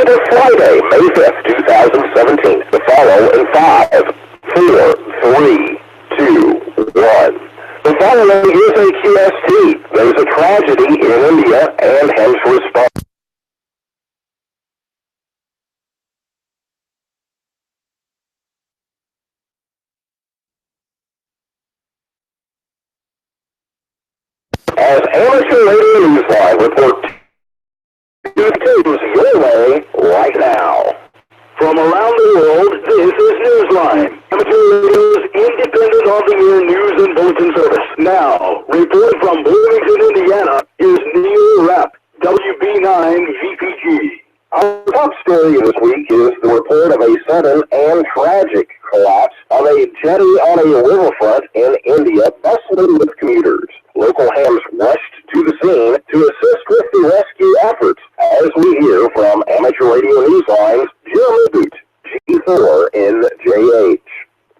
date of Friday, May 5th, 2017. The follow in 5, 4, 3, 2, 1. The following is a QST. There's a tragedy in India and hence response. As Amateur Radio Newsline reports your way right now. From around the world, this is Newsline, Amateur Radio's independent on-the-air news and bulletin service. Now, reporting from Bloomington, Indiana, is Neil Rapp, WB9 VPG. Our top story this week is the report of a sudden and tragic collapse of a jetty on a riverfront in India, bustling with commuters. Local hams rushed to the scene to assist with the rescue efforts, as we hear from Amateur Radio Newsline's Jim Boot, G4 in JH.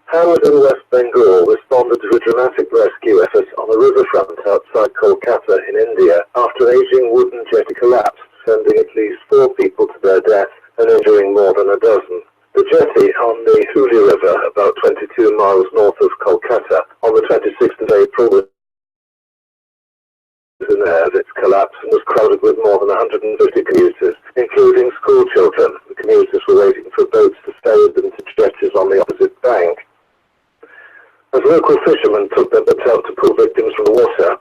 Howard in West Bengal responded to a dramatic rescue effort on the riverfront outside Kolkata in India after an aging wooden jetty collapsed, sending at least 4 people to their death and injuring more than a dozen. The jetty on the Hooghly River, about 22 miles north of Kolkata, on the 26th of April, was in the air. Its collapse was crowded with more than 150 commuters, including school children. The commuters were waiting for boats to ferry them to stretches on the opposite bank. As local fishermen took their boats out to pull victims from the water,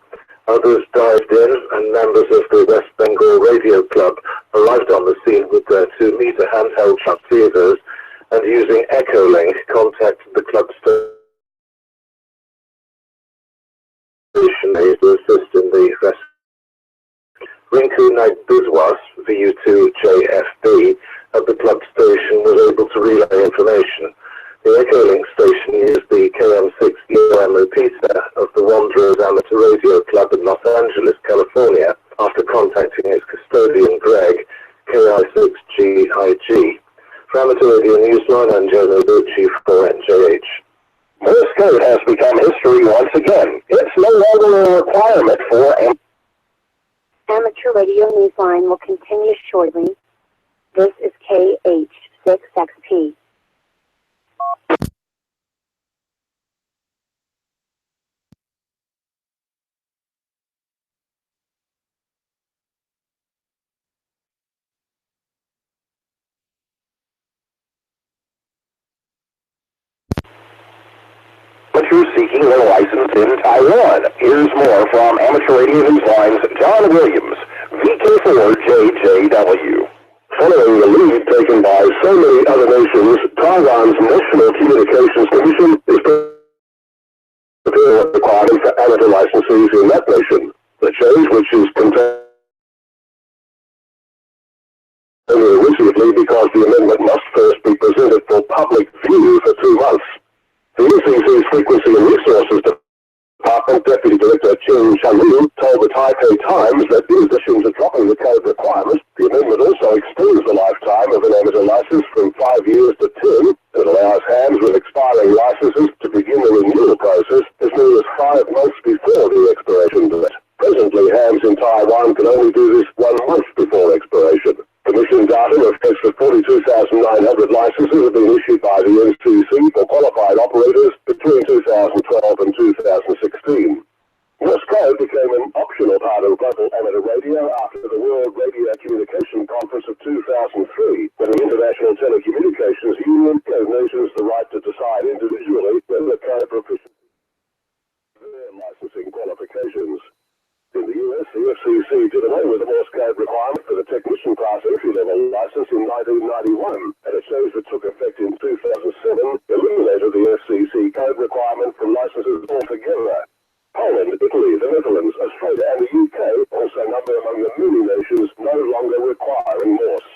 others dived in, and members of the West Bengal Radio Club arrived on the scene with their 2-meter handheld transceivers and, using Echolink, contacted the club station to assist in the rescue. Rinku Naik Biswas, VU2JFB, at the club station was able to relay information. The Echolink station used the KM6 UM repeater of the Wanderers Amateur Radio Club in Los Angeles, California, after contacting its custodian, Greg, KI6GIG. For Amateur Radio Newsline, I'm Joe Noguchi for NJH. Morse code has become history once again. It's no longer a requirement for Amateur Radio Newsline will continue shortly. This is KH6XP. Seeking their license in Taiwan. Here's more from Amateur Radio Newsline's John Williams, VK4JJW. Following the lead taken by so many other nations, Taiwan's National Communications Commission is preparing a requirement for amateur licensees in that nation. The change, which is contained only recently because the amendment must first be presented for public view for 2 months. The NCC's Frequency and Resources Department Deputy Director Chen Chanlu told the Taipei Times that in addition to dropping the code requirement, the amendment also extends the lifetime of an amateur license from 5 years to 10. It allows hams with expiring licenses to begin the renewal process as many as 5 months before the expiration date. Presently, hams in Taiwan can only do this 1 month before expiration. Commission data reflects that 42,900 licenses have been issued by the NCC for qualified operators between 2012 and 2016. Morse code became an optional part of global amateur radio after the World Radio Communication Conference of 2003, when the International Telecommunications Union gave nations the right to decide individually whether code proficiency their licensing qualifications. In the US, the FCC did away with the Morse code requirement for the technician class entry-level license in 1991, and a change that took effect in 2007 eliminated the FCC code requirement for licenses altogether. Poland, Italy, the Netherlands, Australia, and the UK also number among the many nations no longer requiring Morse.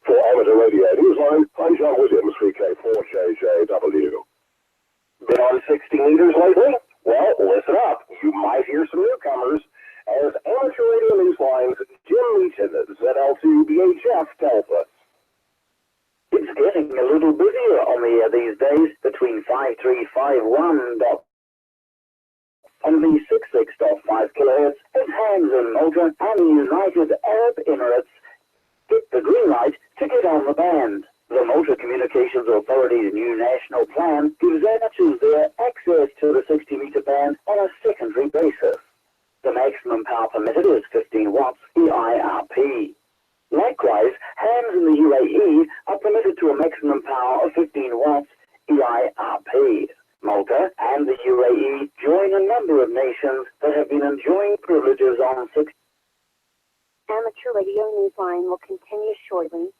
For Amateur Radio Newsline, I'm John Williams, VK4JJW. Been on 60 meters lately? Well, listen up. You might hear some newcomers. As Amateur Radio Newsline's Jim Meachin, ZL2BHF, tells us. It's getting a little busier on the air these days between 5351 and the 66.5 kHz. It's hands in Malta and the United Arab Emirates hit the green light to get on the band. The Motor Communications Authority's new national plan gives amateurs their access to the 60-meter band on a secondary basis. The maximum power permitted is 15 watts EIRP. Likewise, hams in the UAE are permitted to a maximum power of 15 watts EIRP. Malta and the UAE join a number of nations that have been enjoying privileges on 60. Amateur Radio Newsline will continue shortly.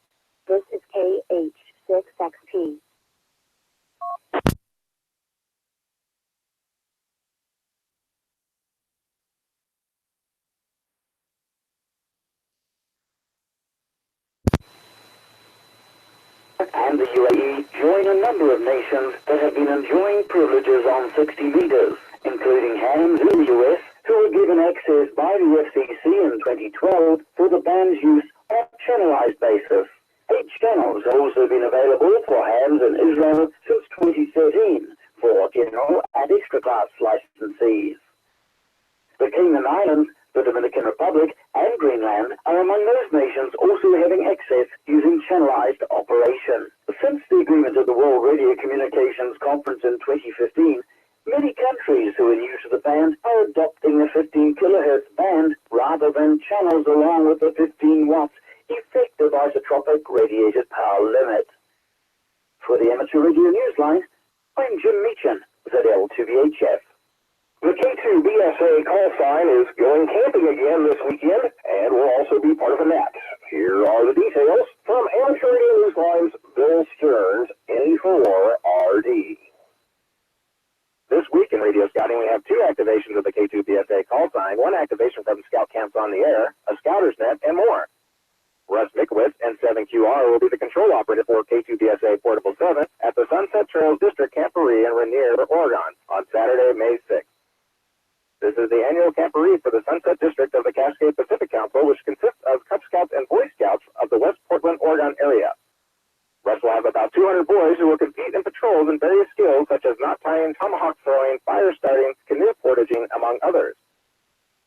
This is KH6XP. And the UAE join a number of nations that have been enjoying privileges on 60 meters, including hams in the US, who were given access by the FCC in 2012 for the band's use on a channelized basis. 8 channels have also been available for hams in Israel since 2013 for general and extra class licensees. The Cayman Islands, the Dominican Republic, and Greenland are among those nations also having access using channelized operation. Since the agreement of the World Radio Communications Conference in 2015, many countries who are new to the band are adopting the 15 kilohertz band rather than channels along with the 15 watts effective isotropic radiated power limit. For the Amateur Radio Newsline, I'm Jim Meechan, ZL2VHF. The K2BSA call sign is going camping again this weekend and will also be part of a net. Here are the details from Amateur Radio Newsline's Bill Stearns, NE4RD. This week in Radio Scouting, we have 2 activations of the K2BSA call sign, 1 activation from Scout Camps on the Air, a Scouter's Net, and more. Russ Mikowitz, N7QR, will be the control operator for K2BSA Portable 7 at the Sunset Trails District Camporee in Rainier, Oregon, on Saturday, May 6th. This is the annual camporee for the Sunset District of the Cascade Pacific Council, which consists of Cub Scouts and Boy Scouts of the West Portland, Oregon area. Russ will have about 200 boys who will compete in patrols in various skills such as knot tying, tomahawk throwing, fire starting, canoe portaging, among others.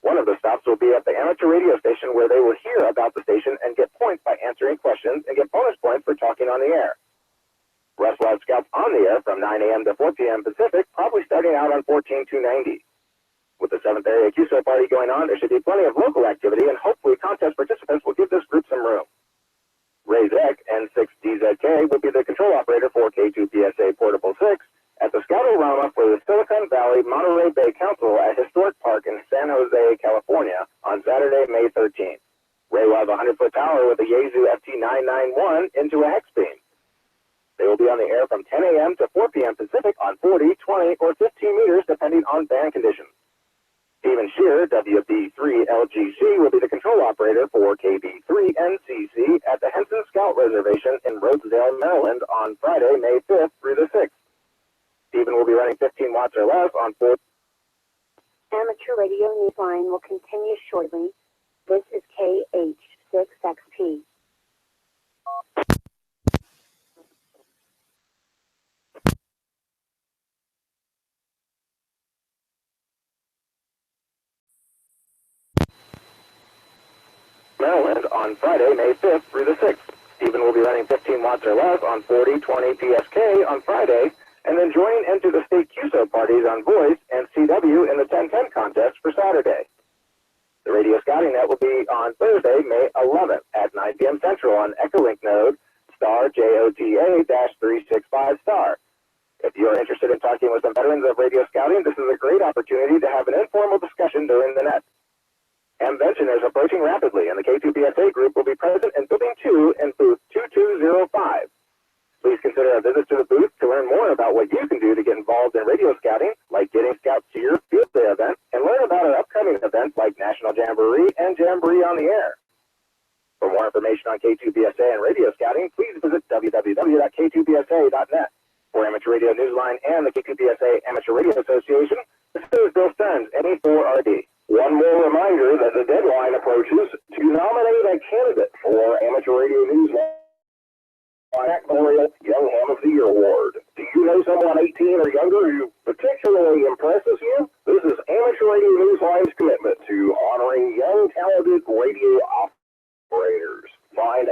One of the stops will be at the amateur radio station where they will hear about the station and get points by answering questions and get bonus points for talking on the air. Russ will have scouts on the air from 9 a.m. to 4 p.m. Pacific, probably starting out on 14290. With the 7th area QSO party going on, there should be plenty of local activity, and hopefully contest participants will give this group some room. Ray Zeck, N6DZK, will be the control operator for K2PSA Portable 6 at the Scoutorama for the Silicon Valley Monterey Bay Council at Historic Park in San Jose, California, on Saturday, May 13th. Ray will have a 100-foot tower with a Yaesu FT991 into a hex beam. They will be on the air from 10 a.m. to 4 p.m. Pacific on 40, 20, or 15 meters, depending on band conditions. Stephen Shear, WB3LGC, will be the control operator for KB3NCC at the Henson Scout Reservation in Rhodesdale, Maryland on Friday, May 5th through the 6th. Stephen will be running 15 watts or less on 4. Amateur Radio Newsline will continue shortly. This is KH6XP. Maryland on Friday, May 5th through the 6th. Stephen will be running 15 watts or less on 40, 20 PSK on Friday, and then joining into the state QSO parties on Voice and CW in the 1010 contest for Saturday. The Radio Scouting Net will be on Thursday, May 11th at 9 p.m. Central on Echolink node star JOTA-365 star. If you are interested in talking with some veterans of radio scouting, this is a great opportunity to have an informal discussion during the net. Amvention is approaching rapidly, and the K2PSA group will be present in Building 2 in booth 2205. Please consider a visit to the booth to learn more about what you can do to get involved in radio scouting, like getting scouts to your field day event, and learn about our upcoming events like National Jamboree and Jamboree on the Air. For more information on K2BSA and radio scouting, please visit www.k2bsa.net. For Amateur Radio Newsline and the K2BSA Amateur Radio Association, this is Bill Stearns, NE4RD. One more reminder that the deadline approaches to nominate a candidate for Amateur Radio Newsline Memorial Young Ham of the Year Award. Do you know someone 18 or younger who particularly impresses you? This is Amateur Radio Newsline's commitment to honoring young, talented radio operators. Find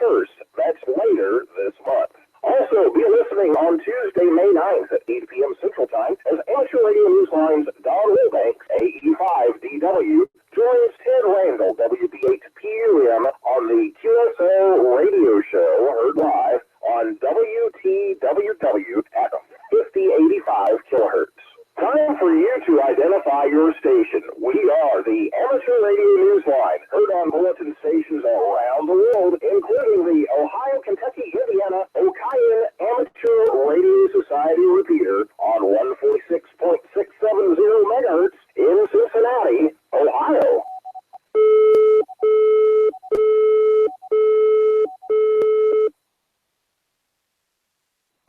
21st. That's later this month. Also, be listening on Tuesday, May 9th at 8 p.m. Central Time as Amateur Radio Newsline's Don Wilbanks, AE5DW, joins Ted Randall, WB8PUM, on the QSO radio show, heard live on WTWW at 5085 kilohertz. Time for you to identify your station. We are the Amateur Radio Newsline, heard on bulletin stations around the world, including the Ohio, Kentucky, Indiana, Okayan Amateur Radio Society repeater on 146.670 megahertz in Cincinnati, Ohio.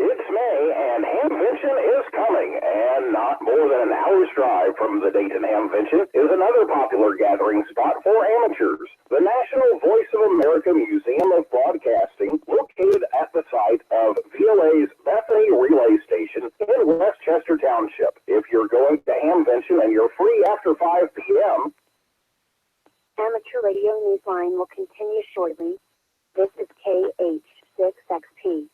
It's May, and Hamvention is coming, and not more than an hour's drive from the Dayton Hamvention is another popular gathering spot for amateurs, the National Voice of America Museum of Broadcasting, located at the site of VLA's Bethany Relay Station in Westchester Township. If you're going to Hamvention and you're free after 5 p.m., Amateur Radio Newsline will continue shortly. This is KH6XP.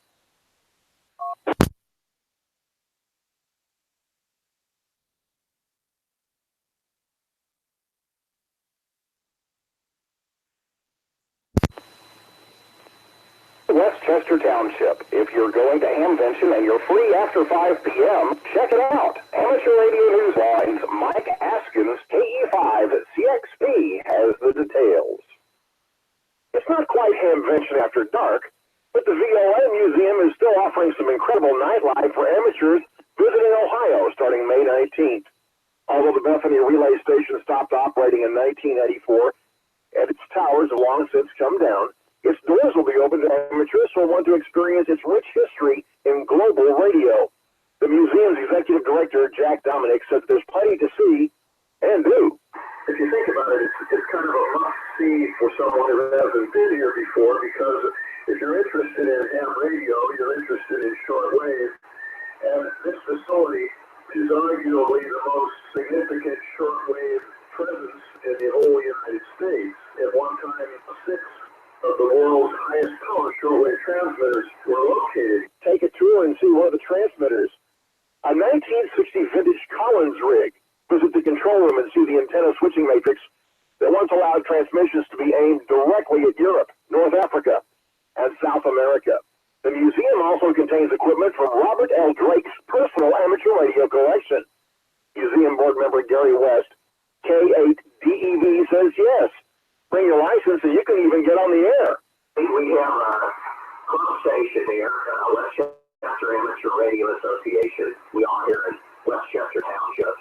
Westchester Township. If you're going to Hamvention and you're free after 5 p.m., check it out. Amateur Radio Newsline's Mike Askins, KE5CXP, has the details. It's not quite Hamvention after dark, but the VOA Museum is still offering some incredible nightlife for amateurs visiting Ohio starting May 19th. Although the Bethany Relay Station stopped operating in 1984, and its towers have long since come down, its doors will be open to amateurs who want to experience its rich history in global radio. The museum's executive director, Jack Dominic, says there's plenty to see and do. If you think about it, it's kind of a must-see for someone who hasn't been here before, because if you're interested in ham radio, you're interested in shortwave, and this facility is arguably the most significant shortwave presence in the whole United States. At one time, 6 of the world's highest power shortwave transmitters were located. Take a tour and see one of the transmitters. A 1960 vintage Collins rig. Visit the control room and see the antenna switching matrix that once allowed transmissions to be aimed directly at Europe, North Africa, and South America. The museum also contains equipment from Robert L. Drake's personal amateur radio collection. Museum board member Gary West, K8DEV, says yes. Bring your license and you can even get on the air. We have a club station here, Westchester Amateur Radio Association. We are here in Westchester Township.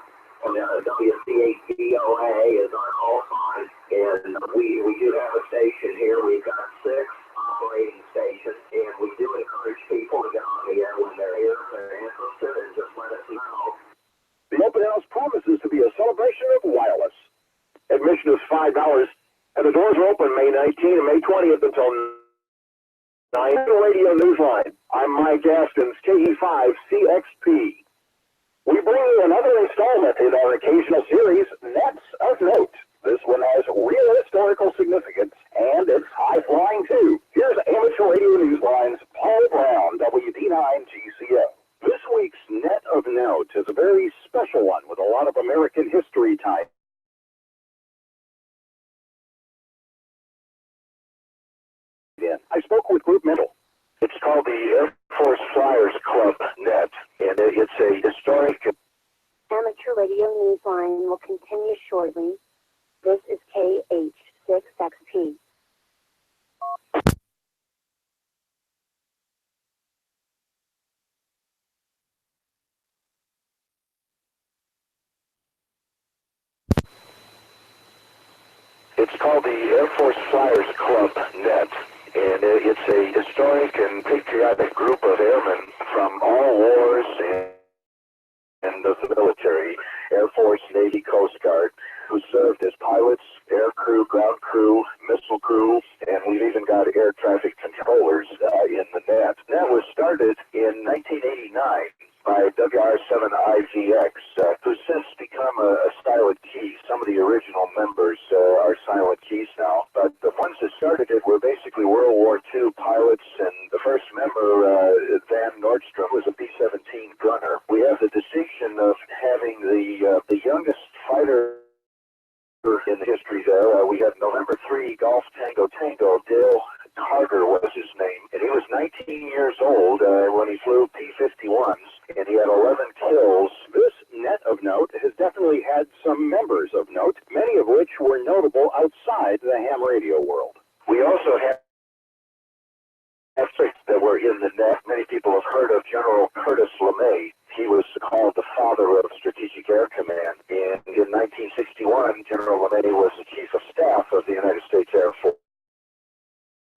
And WC8VOA is our call sign. And we do have a station here. We've got 6 operating stations. And we do encourage people to get on the air when they're here. If they're interested, and just let us know. The open house promises to be a celebration of wireless. Admission is $5. And the doors are open May 19th and May 20th until 9. Radio Newsline. I'm Mike Askins, KE5CXP. We bring you another installment in our occasional series, Nets of Note. This one has real historical significance, and it's high-flying, too. Here's Amateur Radio Newsline's Paul Brown, WD9GCO. This week's Net of Note is a very special one with a lot of American history tied. I spoke with Group Mental. It's called the Air Force Flyers Club Net, and it's a historic... Amateur Radio Newsline will continue shortly. This is KH6XP. It's called the Air Force Flyers Club Net, and it's a historic and patriotic group of airmen from all wars and of the military, Air Force, Navy, Coast Guard, who served as pilots, air crew, ground crew, missile crew, and we've even got air traffic controllers in the net. That was started in 1989 by WR7IGX, who's since become a silent key. Some of the original members are silent keys now, but the ones that started it were basically World War II his name, and he was 19 years old when he flew P-51s, and he had 11 kills. This net of note has definitely had some members of note, many of which were notable outside the ham radio world. We also have experts that were in the net. Many people have heard of General Curtis LeMay. He was called the father of Strategic Air Command, and in 1961, General LeMay was the Chief of Staff of the United States Air Force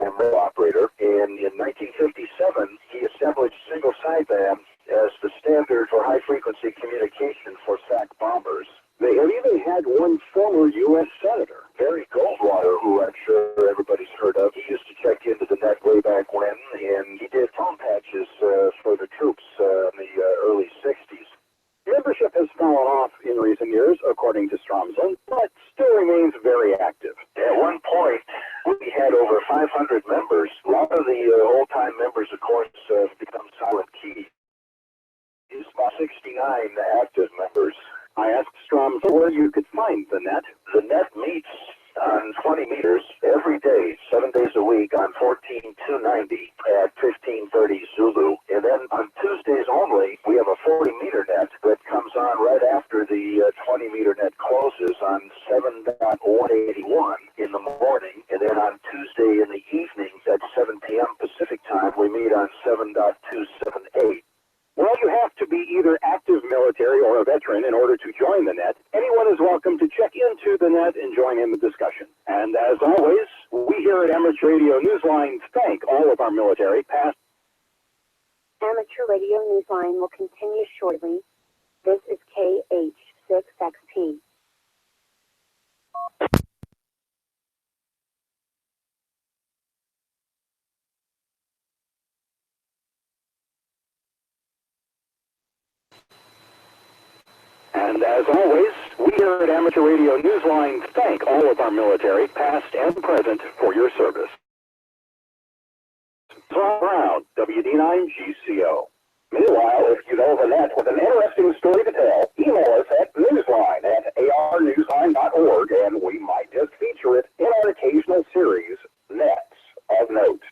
and operator, and in 1957, he established single sideband as the standard for high-frequency communication for SAC bombers. They have even had one former U.S. Senator, Barry Goldwater, who I'm sure everybody's heard of. He used to check into the net way back when, and he did phone patches for the troops in the early 60s. Membership has fallen off in recent years, according to Stromsland, but still remains very active. At one point, we had over 500 members. A lot of the old-time members, of course, have become silent key. There's about 69 active members. I asked Stromsland where you could find the net. The net meets on 20 meters every day, 7 days a week on 14290 at 1530 Zulu. And then on Tuesdays only, we have a 40-meter net that comes on right after the 20-meter net closes on 7.181 in the morning. And then on Tuesday in the evening at 7 p.m. Pacific time, we meet on 7.278. Well, you have to be either active military or a veteran in order to join the net. Anyone is welcome to check into the net and join in the discussion. And as always, we here at Amateur Radio Newsline thank all of our military, past. Amateur Radio Newsline will continue shortly. This is KH6XP. And as always, we here at Amateur Radio Newsline thank all of our military, past and present, for your service. Tom Brown, WD9GCO. Meanwhile, if you know of a net with an interesting story to tell, email us at newsline@arnewsline.org, and we might just feature it in our occasional series, Nets of Note.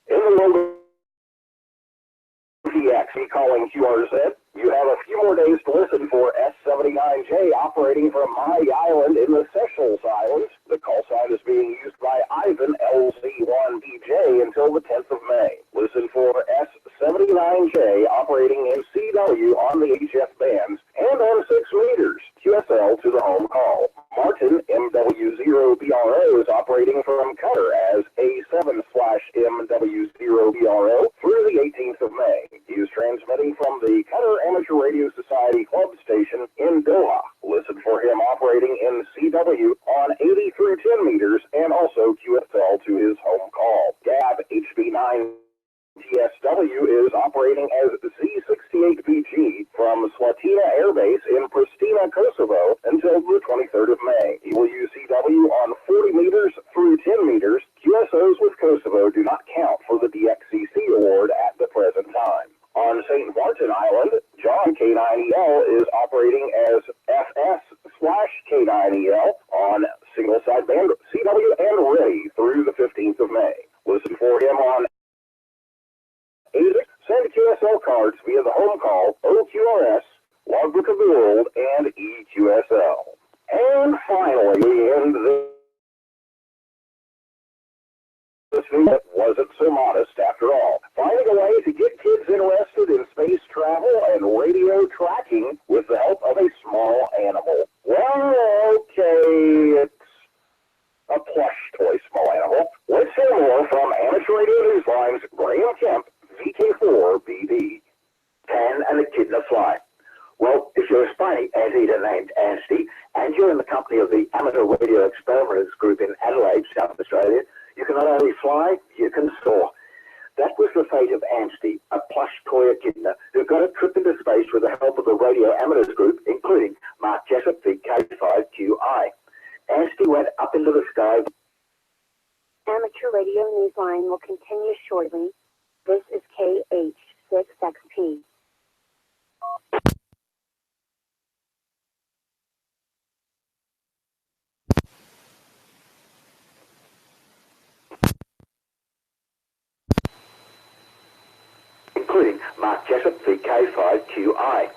In the world of DX, calling QRZ, you have a few more days to listen for S-79J operating from Mahé Island in the Seychelles Islands. The call sign is being used by Ivan LZ1DJ until the 10th of May. Listen for S-79J operating in CW on the HF bands and on 6 meters, QSL to the home call. Martin MW0BRO is operating from Qatar as A7/MW0BRO through the 18th of May. He is transmitting from the Qatar Amateur Radio Society Club Station in Doha. Listen for him operating in CW on 80 through 10 meters and also QSL to his home call. Gab HB9 TSW is operating as Z68VG from Slatina Air Base in Pristina, Kosovo until the 23rd of May. He will use CW on 40 meters through 10 meters. QSOs with Kosovo do not count for the DXCC award at the present time. On St. Martin Island, John K9EL is operating as FS/K9EL on single sideband CW and ready through the 15th of May. Listen for him on send QSL cards via the home call, OQRS, Logbook of the World, and EQSL. And finally, we end this video wasn't so modest after all. Finding a way to get kids interested in space travel and radio tracking with the help of a small animal. Well, okay, it's a plush toy small animal. Let's hear more from Amateur Radio Newsline's Graham Kemp, VK4BD. Can an echidna fly? Well, if you're a spiny anteater named Anstey, and you're in the company of the Amateur Radio Experimenters Group in Adelaide, South Australia, you can not only fly, you can soar. That was the fate of Anstey, a plush toy echidna who got a trip into space with the help of the Radio Amateurs Group, including Mark Jessup, VK5QI. Anstey went up into the sky. Amateur Radio Newsline will continue shortly. This is KH6XP. Mark Jessup, VK5QI.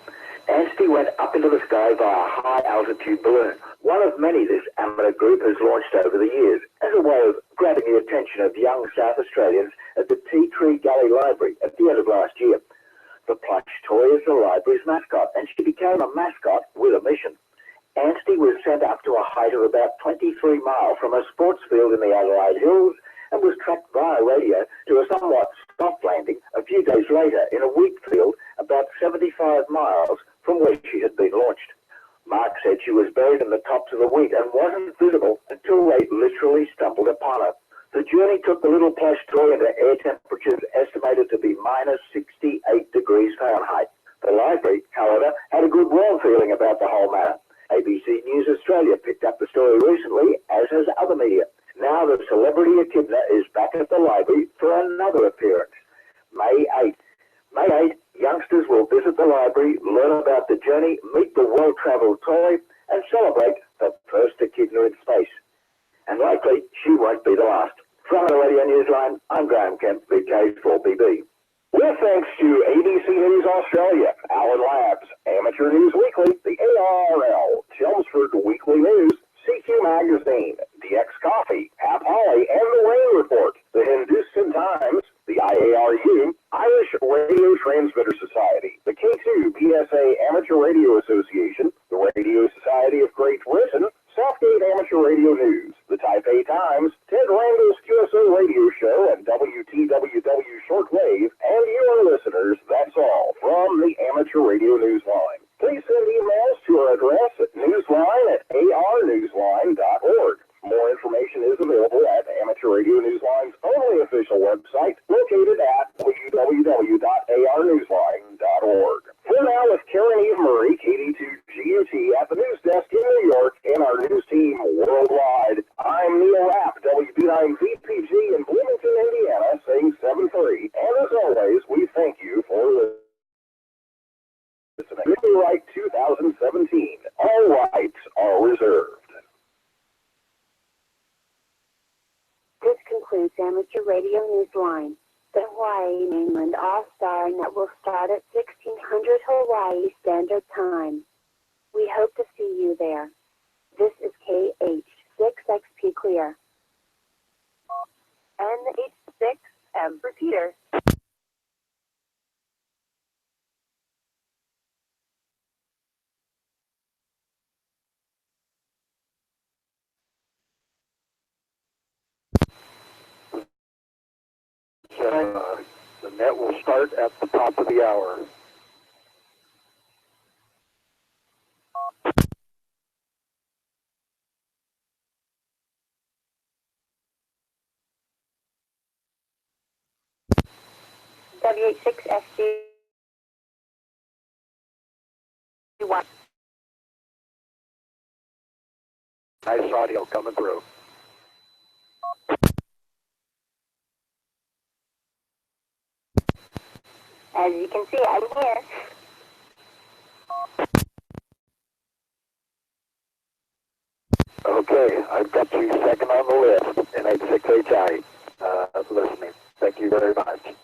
Anstey went up into the sky via a high-altitude balloon, one of many this amateur group has launched over the years, as a way of grabbing the attention of young South Australians at the Tea Tree Gully Library at the end of last year. The plush toy is the library's mascot, and she became a mascot with a mission. Anstey was sent up to a height of about 23 miles from a sports field in the Adelaide Hills and was tracked via radio to a somewhat soft landing a few days later in a wheat field about 75 miles from where she had been launched. Mark said she was buried in the tops of the wheat and wasn't visible until they literally stumbled upon her. The journey took the little plush toy into air temperatures estimated to be minus 68 degrees Fahrenheit. The library, however, had a good warm feeling about the whole matter. ABC News Australia picked up the story recently, as has other media. Now the celebrity echidna is back at the library for another appearance. May 8th. May 8th, youngsters will visit the library, learn about the journey, meet the well-travelled toy, and celebrate the first echidna in space. And likely, she won't be the last. From the Radio Newsline, I'm Graham Kemp, VK4BB. With thanks to ABC News Australia, Allen Labs, Amateur News Weekly, the ARL, Chelmsford Weekly News, CQ Magazine, DX Coffee, Hap Holly, and the Rain Report, the Hindustan Times, the IARU, Irish Radio Transmitter Society, the K2 PSA Amateur Radio Association, the Radio Society of Great Britain, Southgate Amateur Radio News, the Taipei Times, Ted Randall's QSO Radio Show, and WTWW Shortwave, and your listeners, that's all from the Amateur Radio Newsline. Please send emails to our address at newsline@arnewsline.org. More information is available at Amateur Radio Newsline's only official website, located at www.arnewsline.org. For now, with Karen Eve Murray, KD2GUT, at the news desk in New York, and our news team worldwide, I'm Neil Rapp, WB9VPG in Bloomington, Indiana, saying 7-3. And as always, we thank you for listening. Copyright 2017. All rights are reserved. This concludes Amateur Radio Newsline. The Hawaii Mainland All-Star Net will start at 1600 Hawaii Standard Time. We hope to see you there. This is KH6XP Clear. NH6M Repeater. The net will start at the top of the hour. WH6SG. Nice audio coming through. As you can see, I'm here. Okay, I've got you second on the list in H6HI. Listening. Thank you very much.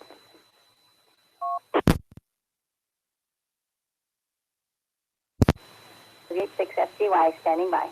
WH6SGY standing by.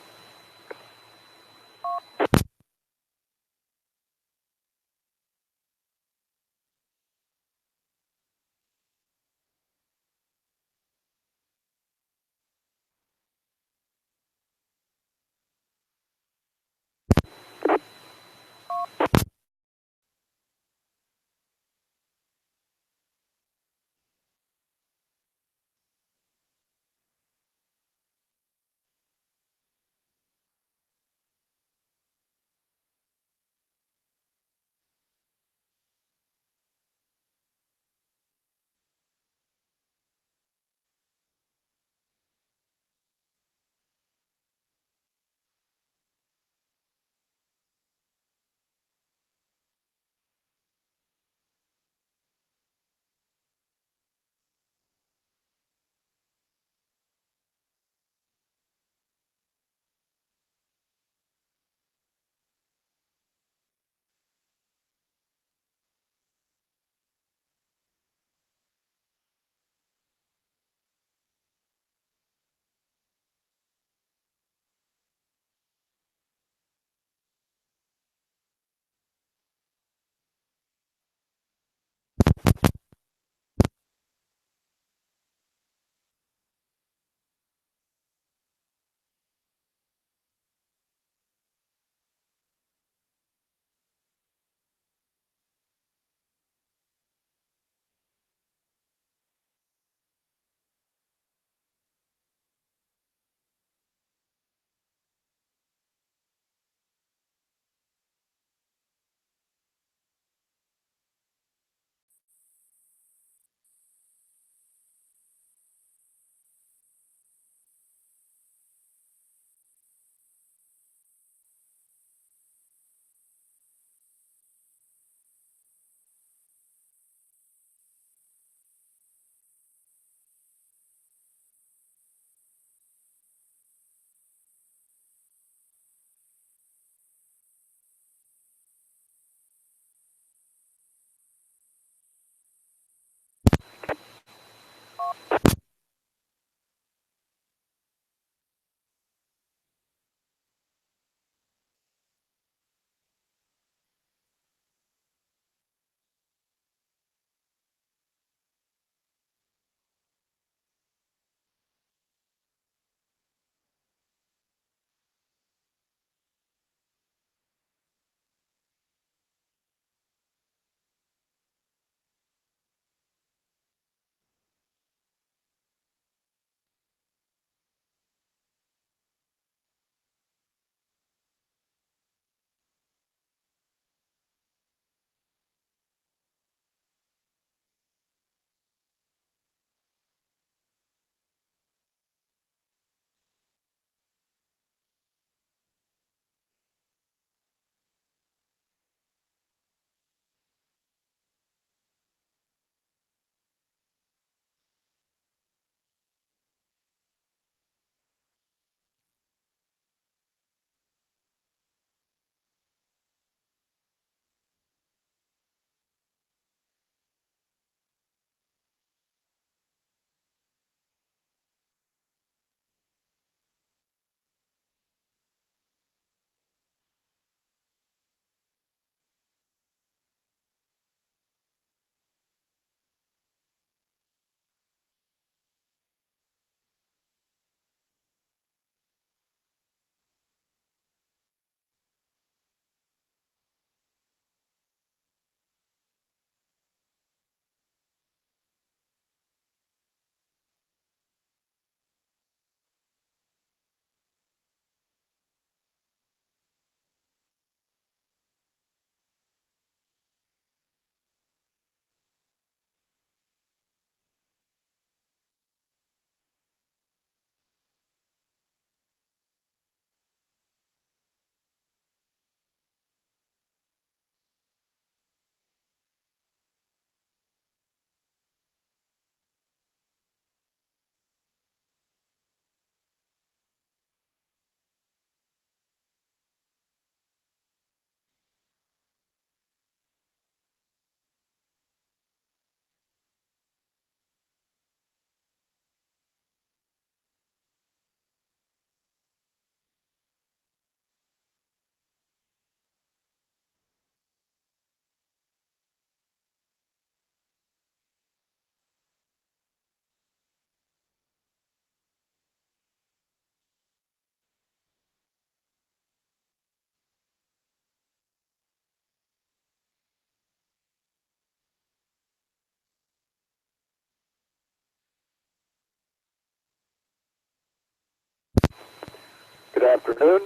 Good afternoon,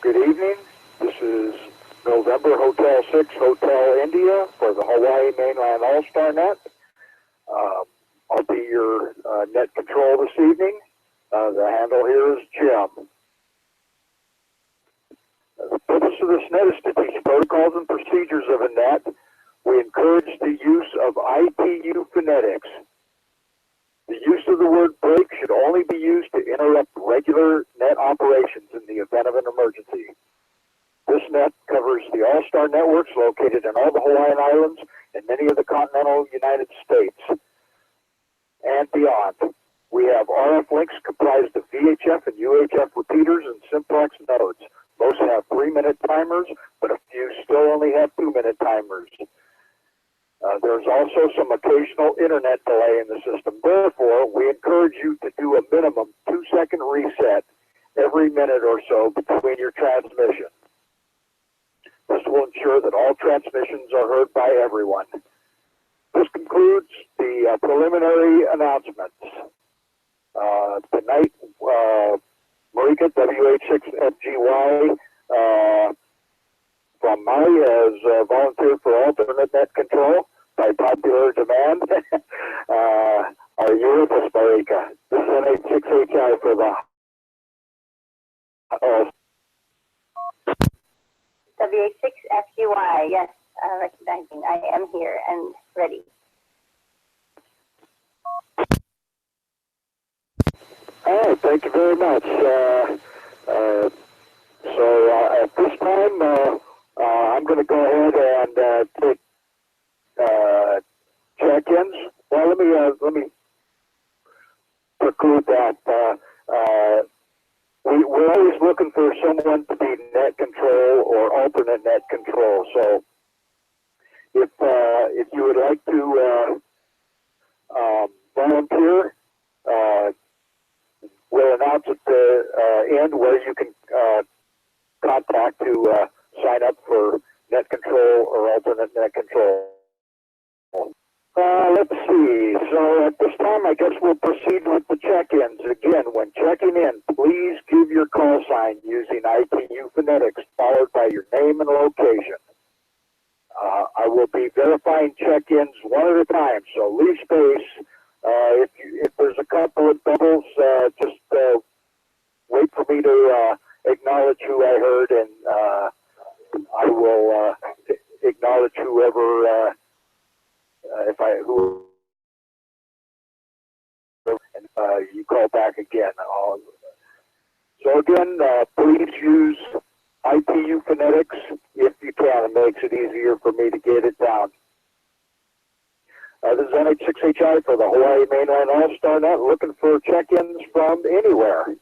good evening. This is November Hotel 6 Hotel India for the Hawaii Mainland All-Star Net. I'll be your net control this evening. The handle here is Jim. The purpose of this net is to teach protocols and procedures of a net. We encourage the use of ITU phonetics. The use of the word break should only be used to interrupt regular net operations in the event of an emergency. This net covers the All-Star networks located in all the Hawaiian Islands and many of the continental United States and beyond. We have RF links comprised of VHF and UHF repeaters and simplex nodes. Most have 3-minute timers, but a few still only have 2-minute timers. There's also some occasional internet delay in the system. Therefore, we encourage you to do a minimum 2-second reset every minute or so between your transmissions. This will ensure that all transmissions are heard by everyone. This concludes the preliminary announcements. Tonight, Marika, WH6FGY, from Maui has volunteered for alternate net control by popular demand. Are you with us, Marika? This is NH6HI for the WH6FGY, yes, recognizing I am here and ready. Oh, thank you very much. So at this time, I'm going to go ahead and take check-ins. Well, let me preclude that. We're always looking for someone to be net control or alternate net control. So if you would like to volunteer, we'll announce at the end where you can contact to sign up for net control or alternate net control. Let's see. So at this time, I guess we'll proceed with the check-ins. Again, when checking in, please give your call sign using ITU phonetics, followed by your name and location. I will be verifying check-ins one at a time, so leave space. If there's a couple of doubles, just wait for me to acknowledge who I heard, and I will acknowledge whoever and you call back again. So again, please use ITU phonetics if you can. It makes it easier for me to get it down. This is NH6HI for the Hawaii Mainland All-Star Net, looking for check-ins from anywhere.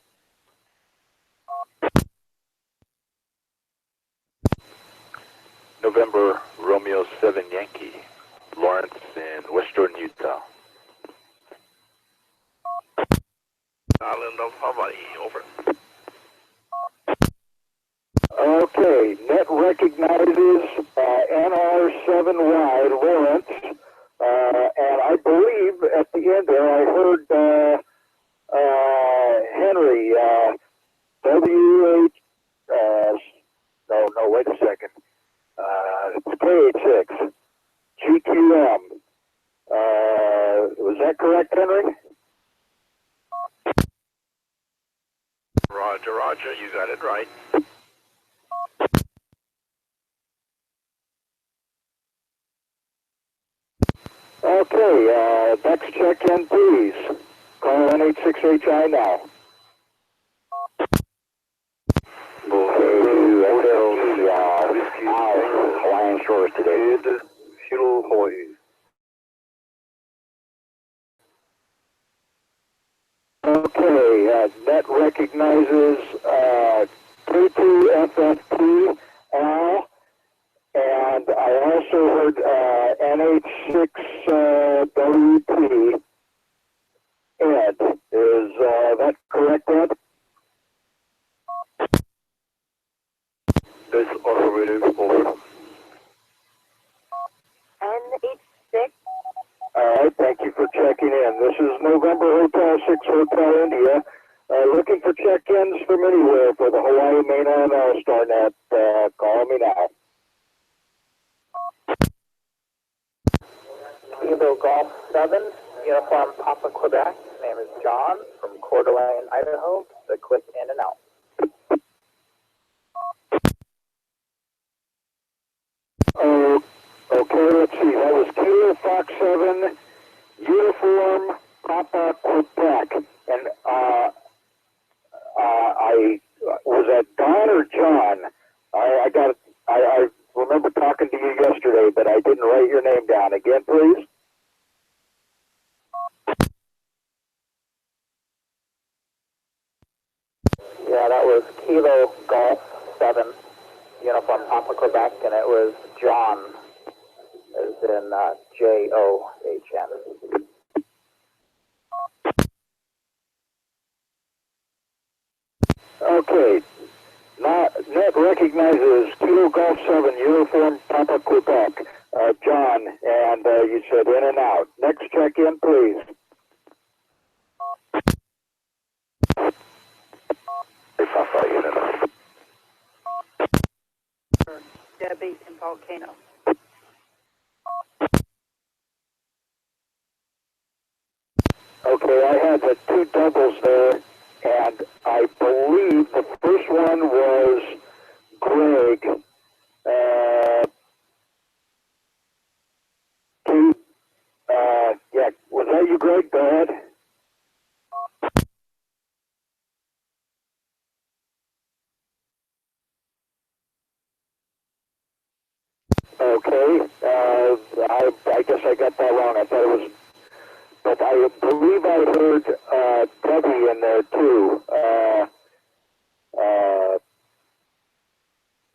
November Romeo 7 Yankee, Lawrence in Western Utah. Island of Hawaii, over. Okay, net recognizes NR7Y Lawrence, and I believe at the end there I heard Henry, WH, no, wait a second, it's KH6, GQM, was that correct, Henry? Roger, you got it right. Okay, next check-in, please. Call NH6HI now. Hawaiian Shores today. Hawaii. Okay, net recognizes K2FFT Al, and I also heard NH6WP Ed. Is that correct, Ed? This operator, over. NH6. All right, thank you for checking in. This is November Hotel 6 Hotel India. Looking for check-ins from anywhere for the Hawaii Mainland All-Star Net. Call me now. Kilo Golf 7, Uniform Papa Quebec. Name is John from Coeur d'Alene, Idaho. The quick in and out. Okay, let's see. That was Kilo Fox 7, Uniform Papa Quebec. And was that Don or John? I remember talking to you yesterday, but I didn't write your name down. Again, please. Yeah, that was Kilo Golf 7, Uniform Papa Quebec, and it was John, as in John. Okay. Net recognizes Kilo Golf 7, Uniform Papa Quebec. John, and you said in and out. Next check-in, please. Papa, in and out. Debbie in Volcano. Okay, I had the two doubles there, and I believe the first one was Greg. Yeah, was that you, Greg? Go ahead. Okay, I guess I got that wrong. I thought it was, but I believe I heard Debbie in there too. Oh,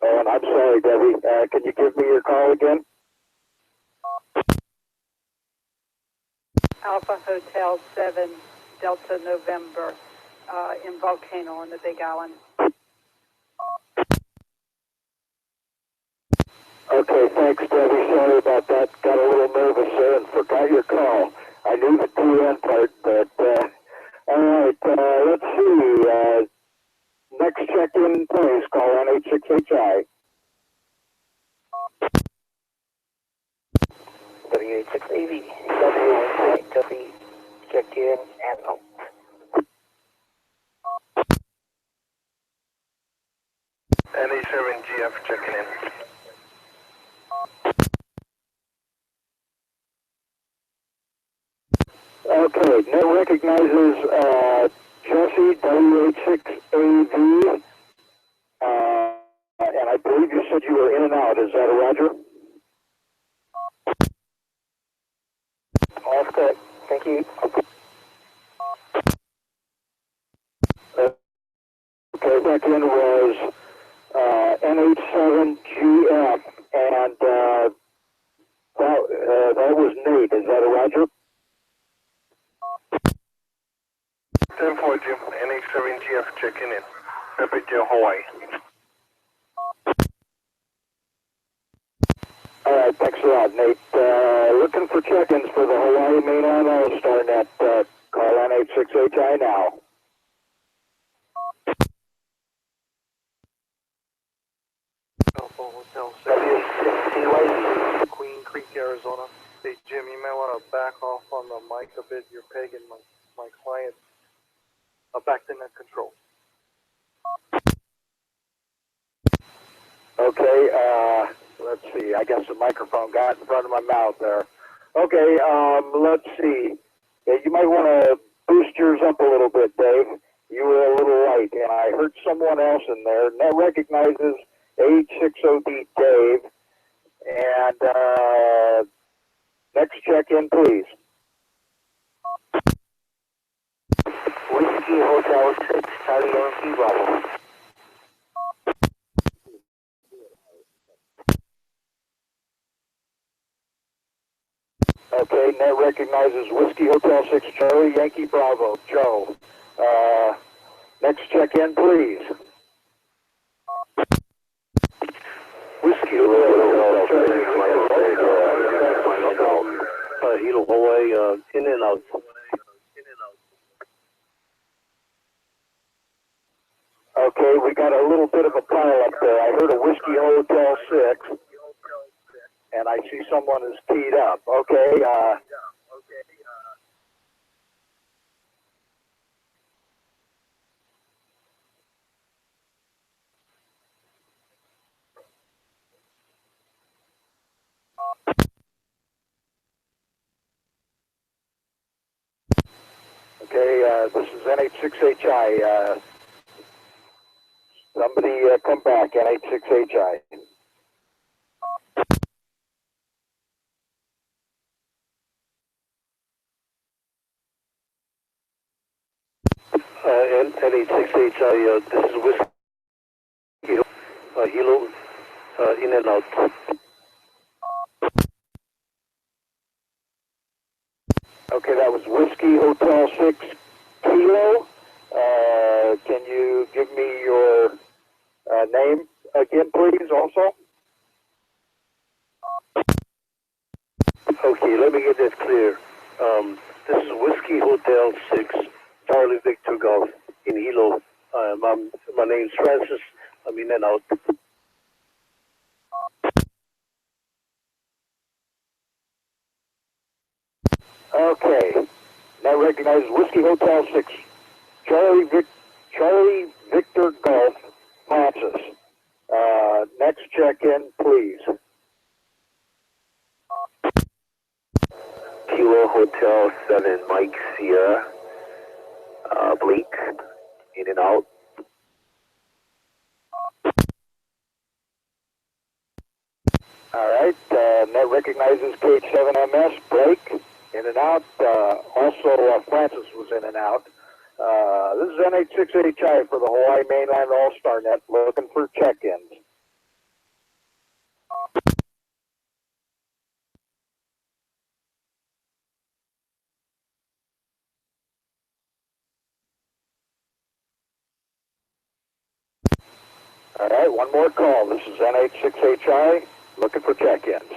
and I'm sorry, Debbie. Can you give me your call again? Alpha Hotel 7, Delta November, in Volcano on the Big Island. Okay, thanks, Debbie. Sorry about that. Got a little nervous there and forgot your call. I knew the TN part, but, all right, let's see. Next check-in, please. Call on 86HI. W86AV, W18, check in and out. NA7GF checking in. Okay, net recognizes Jesse, W86AV, and I believe you said you were in and out. Is that a Roger? All good. Thank you. Okay, back in was N87GF, and that was Nate. Is that a Roger? 10-4 Jim, NA7GF checking in. Repetition Hawaii. All right, thanks a lot, Nate. Looking for check-ins for the Hawaii Mainland All-Star Net. Call on 86HI now. Alpha Hotel 6, Queen Creek, Arizona. Hey, Jim, you might want to back off on the mic a bit. You're pegging my client back to net control. Okay, let's see. I guess the microphone got in front of my mouth there. Okay, let's see. Yeah, you might want to boost yours up a little bit, Dave. You were a little light, and I heard someone else in there. And that recognizes 860D Dave. And next check-in, please. Whiskey Hotel 6, Charlie Yankee Bravo. Okay, net recognizes Whiskey Hotel 6, Charlie Yankee Bravo. Joe. Next check-in, please. Whiskey Hotel 6, Hilo Hawaii, in and out. Okay, we got a little bit of a pile up there. I heard a Whiskey Hotel 6, and I see someone is teed up. Okay, this is NH6HI. Somebody come back, NH6HI. NH6HI, this is Whiskey, Hilo, in and out. Okay, that was Whiskey Hotel 6 Kilo. Can you give me your name again, please, also? Okay, let me get that clear. This is Whiskey Hotel 6, Charlie Victor Golf in Hilo. My name's Francis. I'm in and out. Okay, now recognize Whiskey Hotel 6, Charlie Victor Golf, Francis. Next check-in, please. Kilo Hotel 7, Mike Sierra, Blake, in and out. All right, that recognizes KH7MS, Blake, in and out. Also, Francis was in and out. This is NH6HI for the Hawaii Mainland All-Star Net, looking for check-ins. All right, one more call. This is NH6HI, looking for check-ins.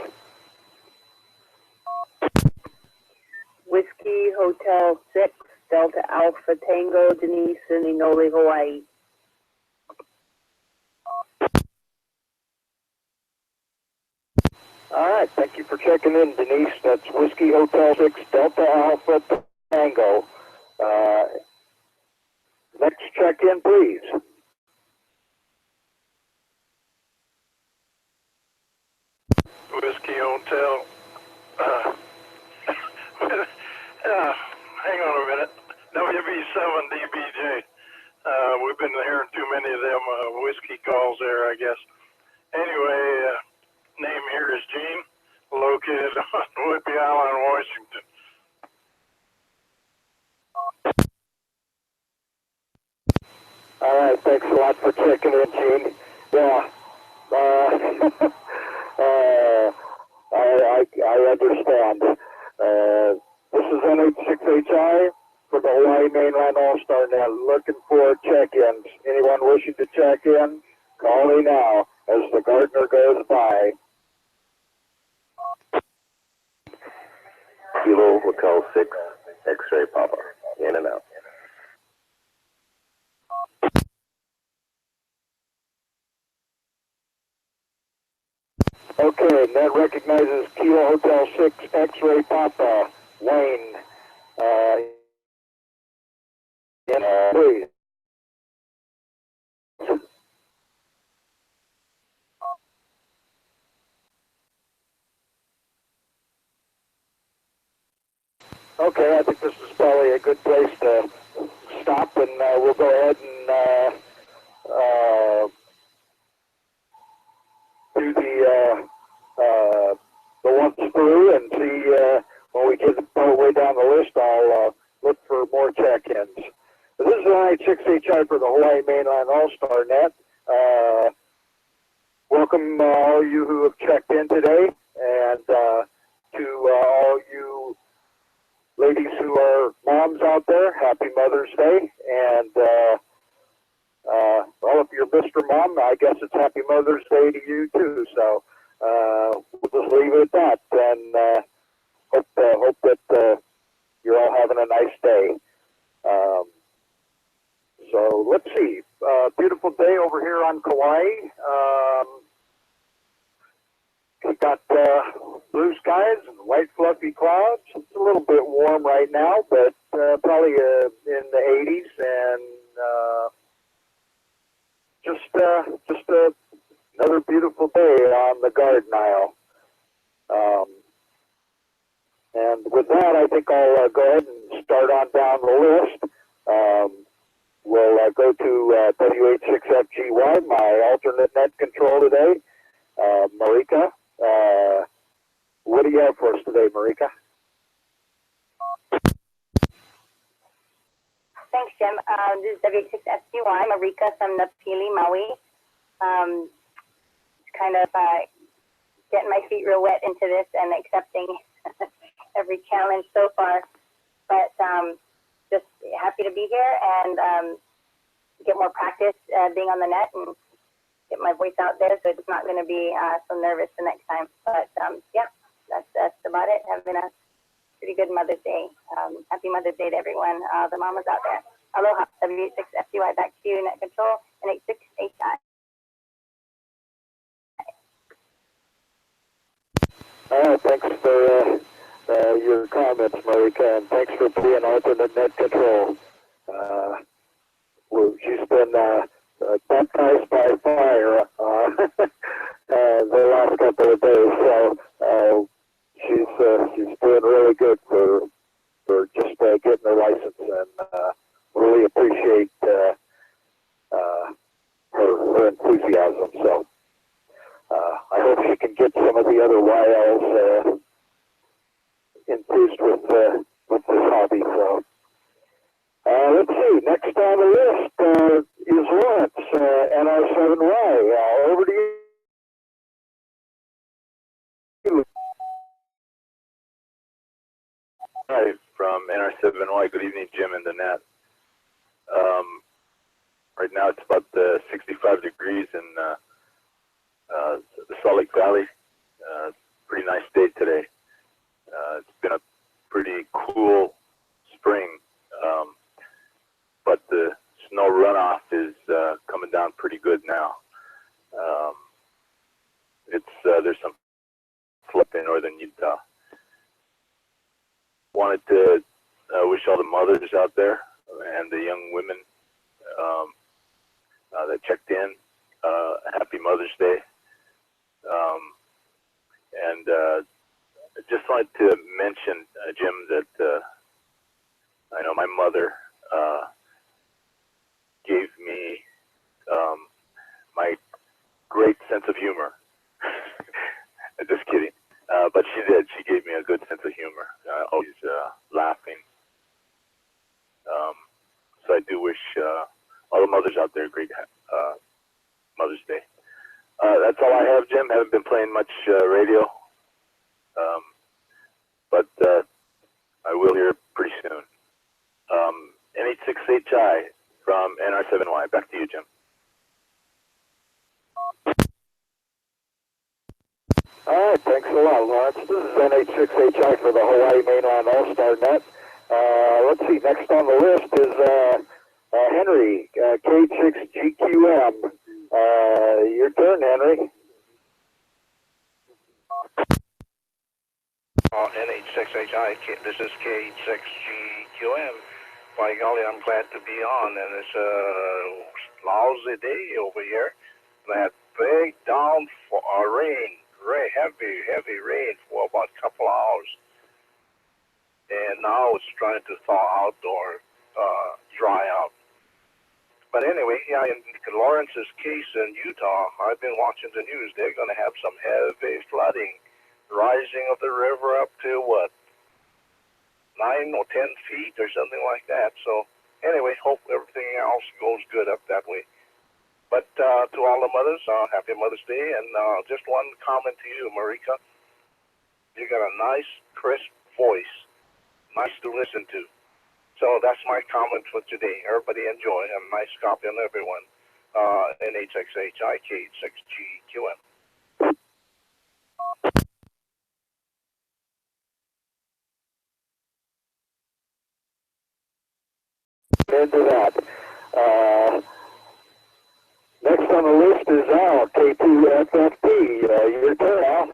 Whiskey Hotel 6, Delta Alpha Tango, Denise in Inole, Hawaii. All right, thank you for checking in, Denise. That's Whiskey Hotel 6, Delta Alpha Tango. Next check-in, please. Whiskey Hotel. Hang on a minute. WB7DBJ. We've been hearing too many of them whiskey calls there, I guess. Anyway, name here is Gene, located on Whidbey Island, Washington. All right, thanks a lot for checking in, Gene. Yeah, I understand. This is NH6HI for the Hawaii Mainland All-Star Net, looking for check-ins. Anyone wishing to check in, call me now as the gardener goes by. Kilo Hotel 6, X-Ray Papa, in and out. Okay, that recognizes Kilo Hotel 6, X-Ray Papa, Wayne. Please. Okay, I think this is probably a good place to stop, and we'll go ahead and do the once through and see when we get way down the list. I'll look for more check-ins. This is NH6HI for the Hawaii Mainland All-Star Net. Welcome all you who have checked in today, and to all you ladies who are moms out there, happy Mother's Day. And well, if you're Mr. Mom, I guess it's happy Mother's Day to you too. So we'll just leave it at that, and hope that you're all having a nice day. So let's see. beautiful day over here on Kauai. We got blue skies and white fluffy clouds. It's a little bit warm right now, but probably in the 80s, and just another beautiful day on the Garden Isle. And with that, I think I'll go ahead and start on down the list. We'll go to W86FGY, my alternate net control today. Marika, what do you have for us today, Marika? Thanks, Jim. This is W86FGY, Marika from the Pili, Maui. Kind of getting my feet real wet into this and accepting every challenge so far. But just happy to be here and get more practice being on the net and get my voice out there, so it's not going to be so nervous the next time. But yeah, that's about it. Having a pretty good Mother's Day. Happy Mother's Day to everyone, the mamas out there. Aloha, W86FGY, back to you, net control, and 86HI. Thanks for your comments, Marika, and thanks for being alternate net control. She's been baptized by fire the last couple of days, so she's doing really good for just getting her license, and really appreciate her enthusiasm. So I hope she can get some of the other YLs enthused with this hobby. So let's see. Next on the list is Lawrence, NR7Y. Over to you. Hi, from NR7Y. Good evening, Jim and the net. Right now it's about 65 degrees in the Salt Lake Valley. Pretty nice day today. It's been a pretty cool spring, but the snow runoff is coming down pretty good now. There's some flood in northern Utah. Wanted to wish all the mothers out there and the young women that checked in a happy Mother's Day. And I just wanted to mention, Jim, that I know my mother gave me my great sense of humor. Just kidding. But she did. She gave me a good sense of humor. Always laughing. So I do wish all the mothers out there a great Mother's Day. That's all I have, Jim. Haven't been playing much radio. But I will hear pretty soon. N86HI from NR7Y. Back to you, Jim. All right, thanks a lot, Lawrence. This is N86HI for the Hawaii Mainland All-Star Net. Let's see, next on the list is Henry, K6GQM. Your turn, Henry. N86HI, this is K6GQM. By golly, I'm glad to be on, and it's a lousy day over here. That big downfall, rain, heavy rain for about a couple hours. And now it's trying to thaw out or dry out. But anyway, yeah, in Lawrence's case in Utah, I've been watching the news. They're going to have some heavy flooding, rising of the river up to what, 9 or 10 feet or something like that. So anyway, hope everything else goes good up that way. But to all the mothers, happy Mother's Day. And just one comment to you, Marika. You got a nice, crisp voice. Nice to listen to. So that's my comment for today. Everybody enjoy. Have a nice copy on everyone. N86HIK6GQM. Into that. next on the list is Al, K2FFP. Your turn, Al.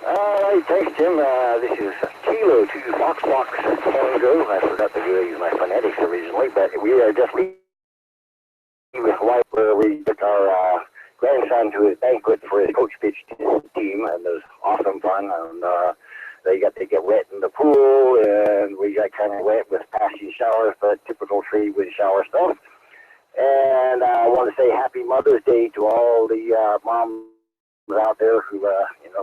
All right, thanks, Jim. This is Kilo to Fox Tango. I forgot to use my phonetics originally, but we are just leaving Hawaii where we took our grandson to his banquet for his coach pitch team, and it was awesome fun. And they got to get wet in the pool, and we got kind of wet with passing showers, but typical trade with shower stuff. And I want to say Happy Mother's Day to all the moms out there who,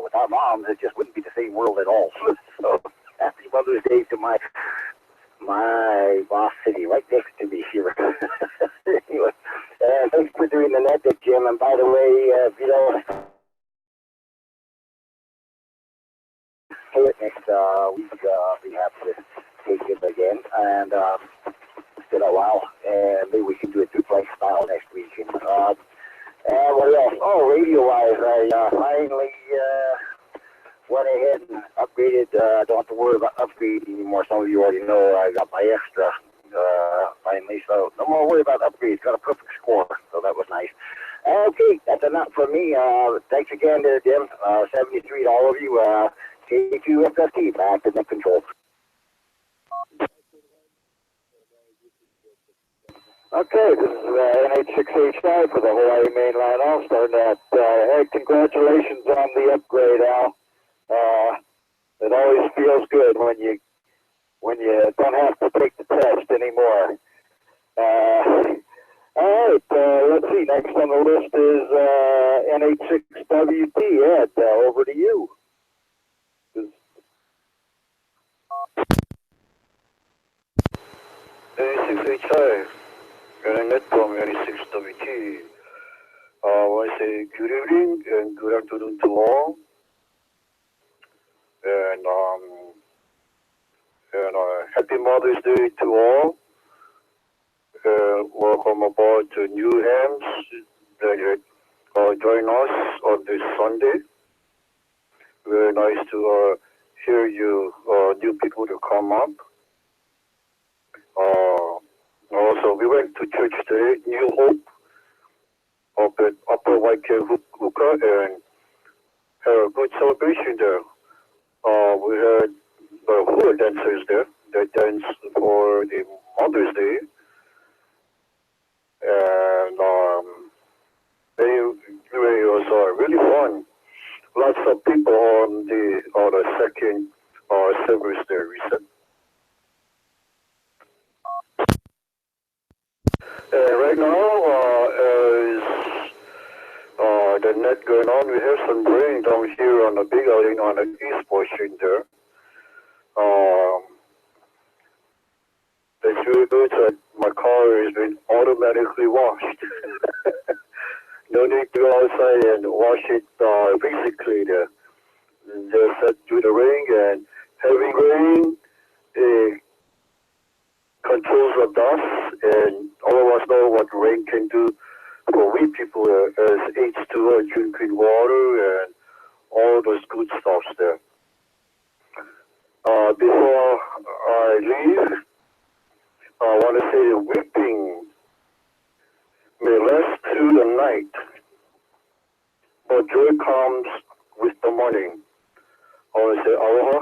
without moms, it just wouldn't be the same world at all. So Happy Mother's Day to my boss city right next to me here. Anyway, and thanks for doing the net, Jim. And by the way, next week we have to take it again, and it's been a while, and maybe we can do a duplex style next week. And what else? Oh, radio-wise, I finally went ahead and upgraded. I don't have to worry about upgrading anymore. Some of you already know I got my extra finally, so no more worry about upgrades. Got a perfect score, so that was nice. Okay, that's enough for me. Thanks again there, Jim. 73 to all of you. K2FFT, back to the control. Okay, this is NH6H9 for the Hawaii Mainland All-Star Net. Hey, congratulations on the upgrade, Al. It always feels good when you don't have to take the test anymore. All right, let's see. Next on the list is NH6WT. Ed, over to you. NH6H9. Running net from NH6WT. I want to say good evening and good afternoon to all. And happy Mother's Day to all. Welcome aboard to new hams that join us on this Sunday. Very nice to hear you new people to come up. Also, we went to church today, New Hope, up at Upper Waikahuka, and had a good celebration there. We had the hula dancers there that danced for the Mother's Day, and it was really fun. Lots of people on the second service there recent. Right now, is the net going on. We have some rain down here on the Big Island on the east portion there. It's really good that my car has been automatically washed. No need to go outside and wash it physically there. Just do the rain, and heavy rain controls the dust, and all of us know what rain can do for we people as H2O, drinking water, and all those good stuff there. Before I leave, I want to say the weeping may last through the night, but joy comes with the morning. I want to say aloha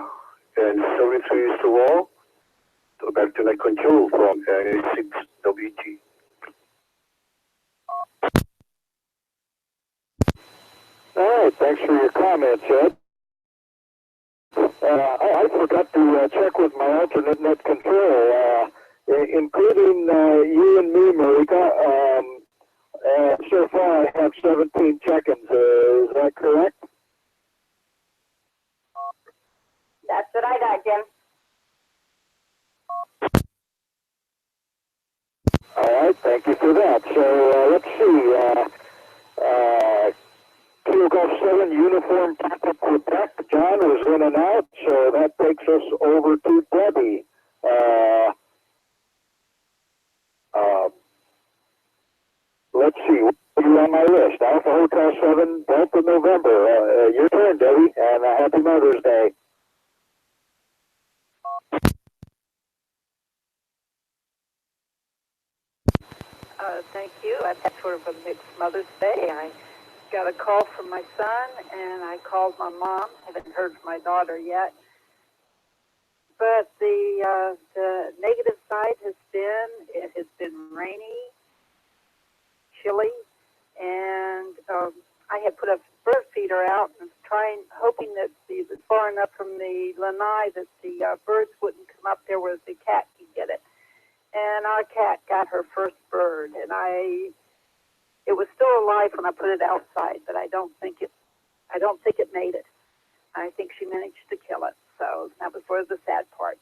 and 73 to all. So back to net control from NH6WT. All right, thanks for your comments, Ed. I forgot to check with my alternate net control, including you and me, Marika. And so far, I have 17 check-ins. Is that correct? That's what I got, Jim. All right, thank you for that. So let's see. Kilo Golf 7 uniform Papa Quebec. John was in and out, so that takes us over to Debbie. Let's see. What are you on my list? Alpha Hotel 7, Delta November. Your turn, Debbie, and Happy Mother's Day. thank you. I've had sort of a mixed Mother's Day. I got a call from my son, and I called my mom. I haven't heard from my daughter yet. But the negative side has been rainy, chilly, and I had put a bird feeder out and hoping that it was far enough from the lanai that the birds wouldn't come up there where the cat could get it. And our cat got her first bird, and it was still alive when I put it outside, but I don't think it made it. I think she managed to kill it, so that was sort of the sad part.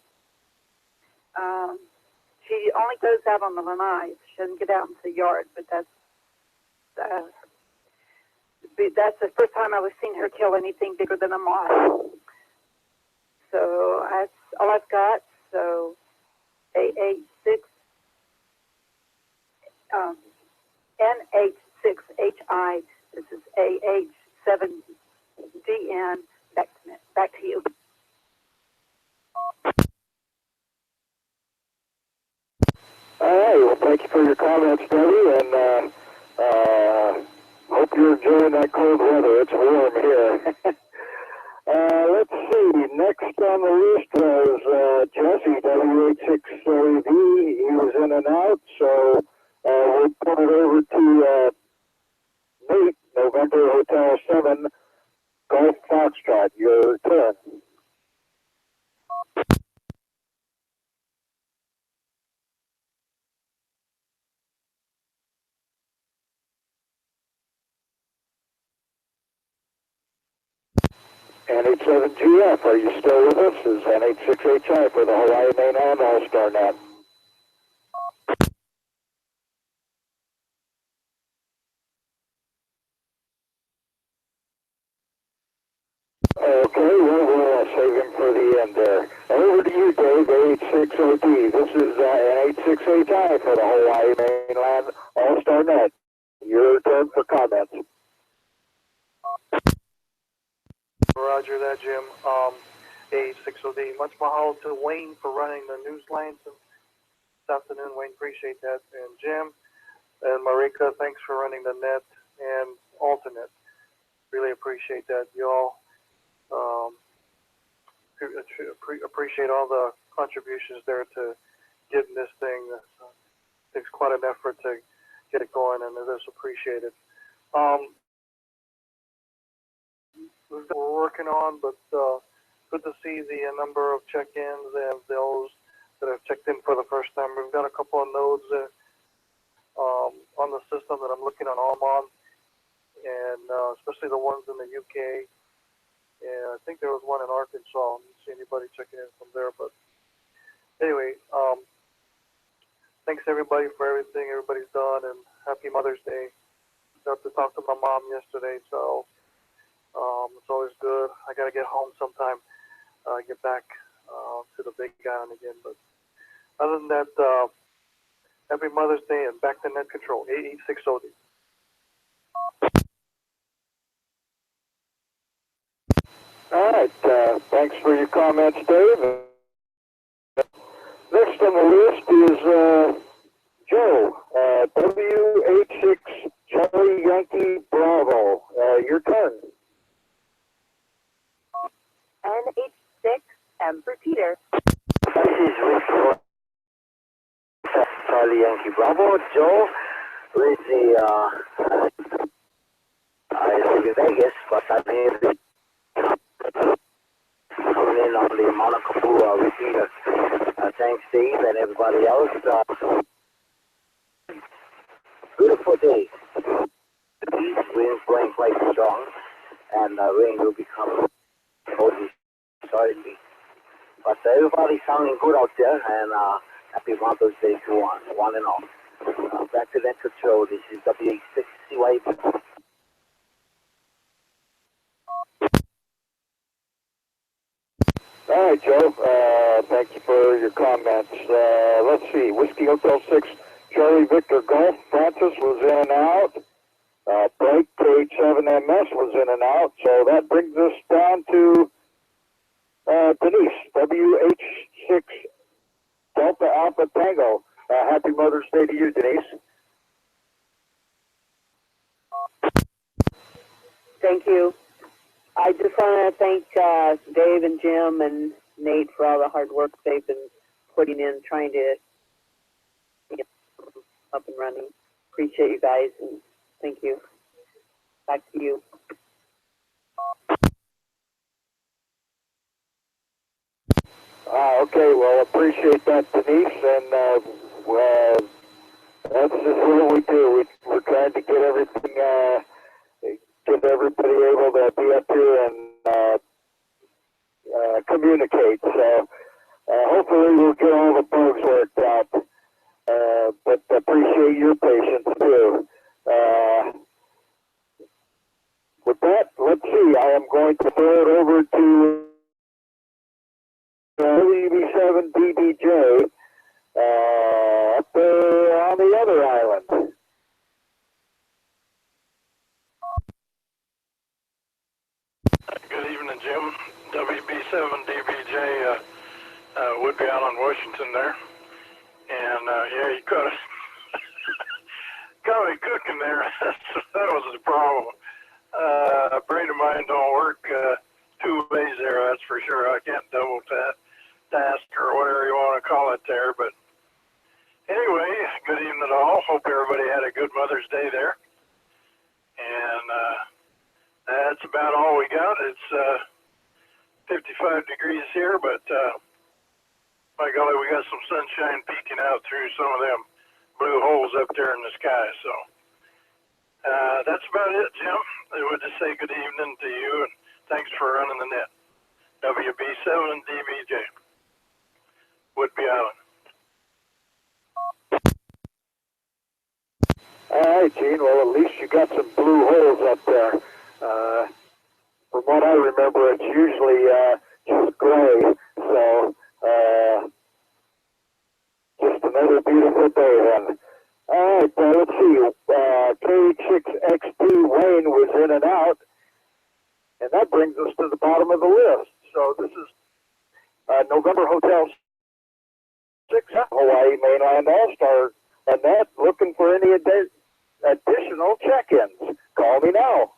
She only goes out on the lanai. She doesn't get out into the yard, but that's the first time I was seen her kill anything bigger than a moth. So that's all I've got. So AH6 NH6HI. This is AH7DN. Back to you. All right. Well, thank you for your comments, Debbie, and hope you're enjoying that cold weather. It's warm here. Let's see. Next on the list was Jesse, W86AV. He was in and out, so we'll put it over to Nate, November Hotel 7, Golf Foxtrot. Your turn. NH7GF, are you still with us? This is NH6HI for the Hawaii Mainland All-Star Net. Okay, well, we'll save him for the end there. Over to you, Dave, H6OD. This is NH6HI for the Hawaii Mainland All-Star Net. Your turn for comments. Roger that, Jim. A6OD. Much mahalo to Wayne for running the news lines this afternoon. Wayne, appreciate that. And Jim and Marika, thanks for running the net and alternate. Really appreciate that. You all appreciate all the contributions there to getting this thing. It takes quite an effort to get it going, and it is appreciated. We're working on, but good to see the number of check-ins and those that have checked in for the first time. We've got a couple of nodes on the system that I'm looking on Oman, and especially the ones in the UK. And I think there was one in Arkansas. I didn't see anybody checking in from there, but anyway, thanks everybody for everything everybody's done, and happy Mother's Day. Got to talk to my mom yesterday, so it's always good. I got to get home sometime, get back to the big island again. But other than that, happy Mother's Day, and back to net control, AE6OD. All right, thanks for your comments, Dave. Next on the list is Joe, WH6 Charlie Yankee Bravo. Your turn. NH6 M for Peter. This is Rick Charlie Yankee Bravo. Joe with the I live in Vegas, but I'm here coming in on the Monaco repeater. Thanks, Steve, and everybody else. Beautiful day. The east wind blowing quite strong, and rain will be coming shortly. But everybody's sounding good out there, and happy Mother's Day to one and all. Back to that control. This is WH6CY. All right, Joe. Thank you for your comments. Let's see. Whiskey Hotel 6, Charlie Victor Golf. Francis was in and out. Blake KH7MS was in and out. So that brings us down to Denise, WH6 Delta Alpha Tango. Happy Mother's Day to you, Denise. Thank you. I just want to thank Dave and Jim and Nate for all the hard work they've been putting in, trying to get up and running. Appreciate you guys, and thank you. Back to you. Okay, well, appreciate that, Denise, and that's just what we do. We're trying to get everything, get everybody able to be up here and communicate. So hopefully we'll get all the bugs worked out. But appreciate your patience too. With that, let's see. I am going to throw it over to WB7 DBJ up there on the other island. Good evening, Jim. WB7 DBJ, Woodby Island, Washington there. And yeah, you caught us. Got me cooking there. That was the problem. Brain of mine don't work 2 ways there, that's for sure. I can't double task or whatever you want to call it there. But anyway, good evening all. Hope everybody had a good Mother's Day there. And that's about all we got. It's 55 degrees here, but by golly, we got some sunshine peeking out through some of them blue holes up there in the sky. So that's about it, Jim. I would just say good evening to you, and thanks for running the net. WB7 DBJ, Woodby Island. All right, Gene. Well, at least you got some blue holes up there. From what I remember, it's usually just gray. So just another beautiful day then. All right, let's see. KH6XP Wayne was in and out, and that brings us to the bottom of the list. So this is November Hotel 6, Hawaii Mainland All-Star Annette, looking for any additional check-ins. Call me now.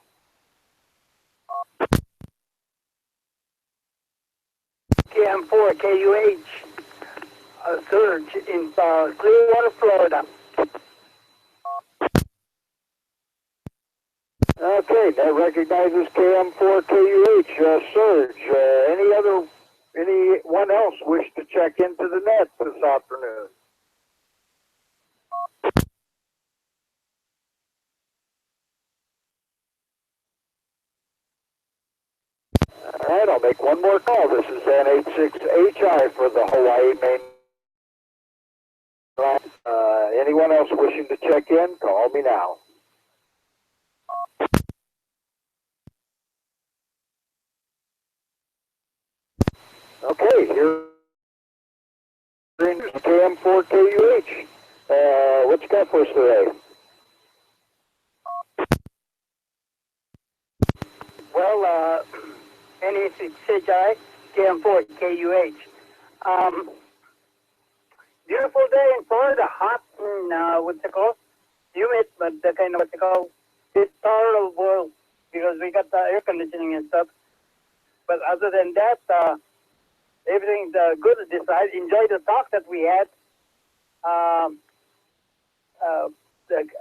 KM4 KUH Surge in Clearwater, Florida. Okay, that recognizes KM4 KUH Surge. Anyone else wish to check into the net this afternoon? All right, I'll make one more call. This is N86HI for the Hawaii Mainland. Anyone else wishing to check in, call me now. Okay, here is KM4KUH. What you got for us today? Well, N86HI, KM4 KUH. Beautiful day in Florida, hot and what's it called? Humid, but the kind of what's it called? It's tolerable because we got the air conditioning and stuff. But other than that, everything's good. I enjoyed the talk that we had.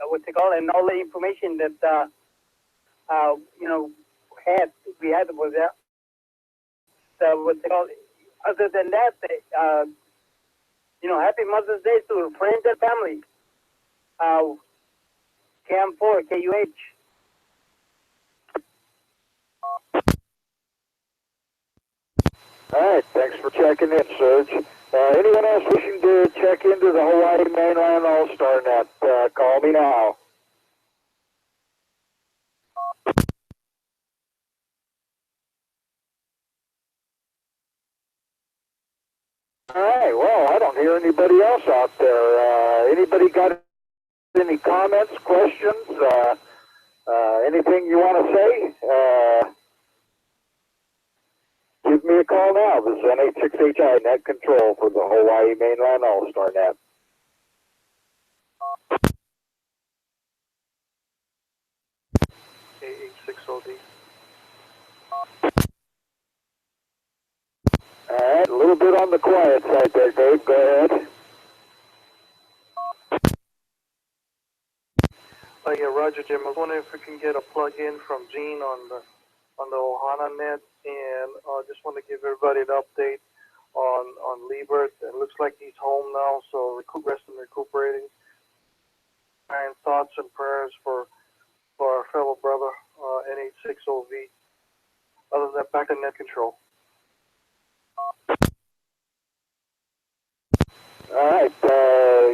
What's it called? And all the information that we had was there. So what's it called? Other than that, happy Mother's Day to friends and family. KM4 KUH. All right, thanks for checking in, Serge. Anyone else wishing to check into the Hawaii Mainland All-Star Net, call me now. All right, well, I don't hear anybody else out there. Anybody got any comments, questions, anything you want to say? Give me a call now. This is N86HI Net Control for the Hawaii Mainland All-Star Net. KH6OD. bit on the quiet side there, Dave. Go ahead. Yeah, Roger, Jim. I was wondering if we can get a plug-in from Gene on the Ohana net, and just want to give everybody an update on Liebert. It looks like he's home now, so rest and recuperating. And thoughts and prayers for our fellow brother, NH60V. Other than that, back to net control. All right.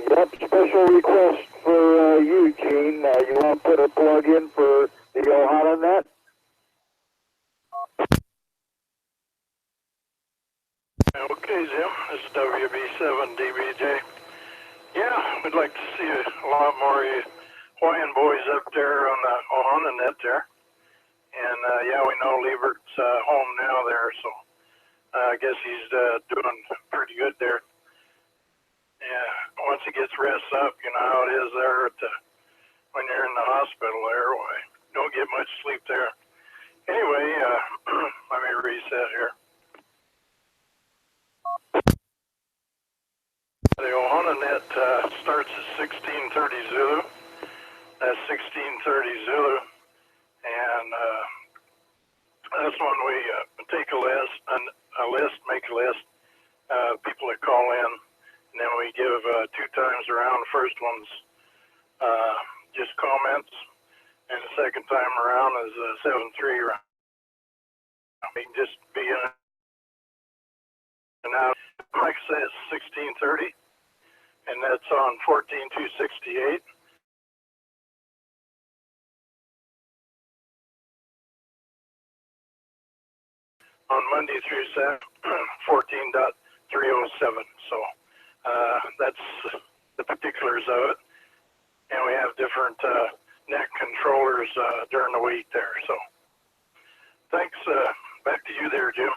Yep, special request for you, Gene. You want to put a plug in for the Ohana net? Okay, Jim. This is WB7DBJ. Yeah, we'd like to see a lot more Hawaiian boys up there on the net there. And yeah, we know Liebert's home now there, so I guess he's doing pretty good there. Yeah, once he gets rest up, you know how it is there when you're in the hospital there. Why, don't get much sleep there. Anyway, let me reset here. The Ohana net starts at 1630 Zulu. That's 1630 Zulu. And that's when we take a list, make a list, people that call in. And then we give 2 times around. The first one's just comments. And the second time around is 7-3 round. We can just be in and out. Like I say, it's 1630. And that's on 14268. On Monday through Saturday, 14.307. So that's the particulars of it. And we have different net controllers during the week there. So thanks. Back to you there, Jim.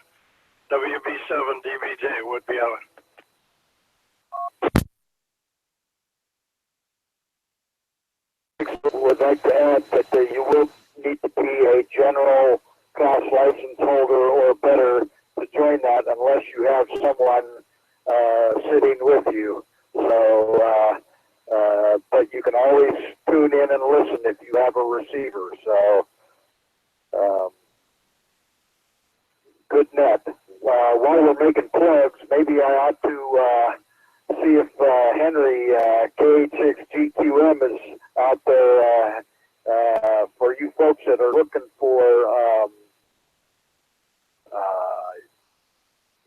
WB7DBJ, Woodby Allen. Would like to add that you will need to be a general class license holder or better to join that unless you have someone sitting with you. So, but you can always tune in and listen if you have a receiver. So, good net. While we're making plugs, maybe I ought to see if Henry KH6GQM is out there for you folks that are looking for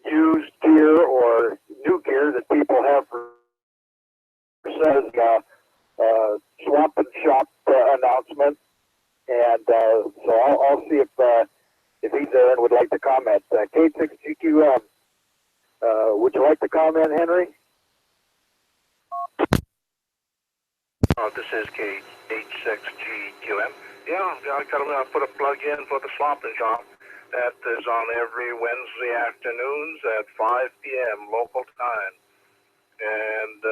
used gear or new gear that people have for says swap and shop announcement. And so I'll see if he's there and would like to comment. K6GQM, would you like to comment, Henry? This is K86GQM. Yeah, I got to put a plug in for the Slop and Shop. That is on every Wednesday afternoons at 5 p.m. local time. And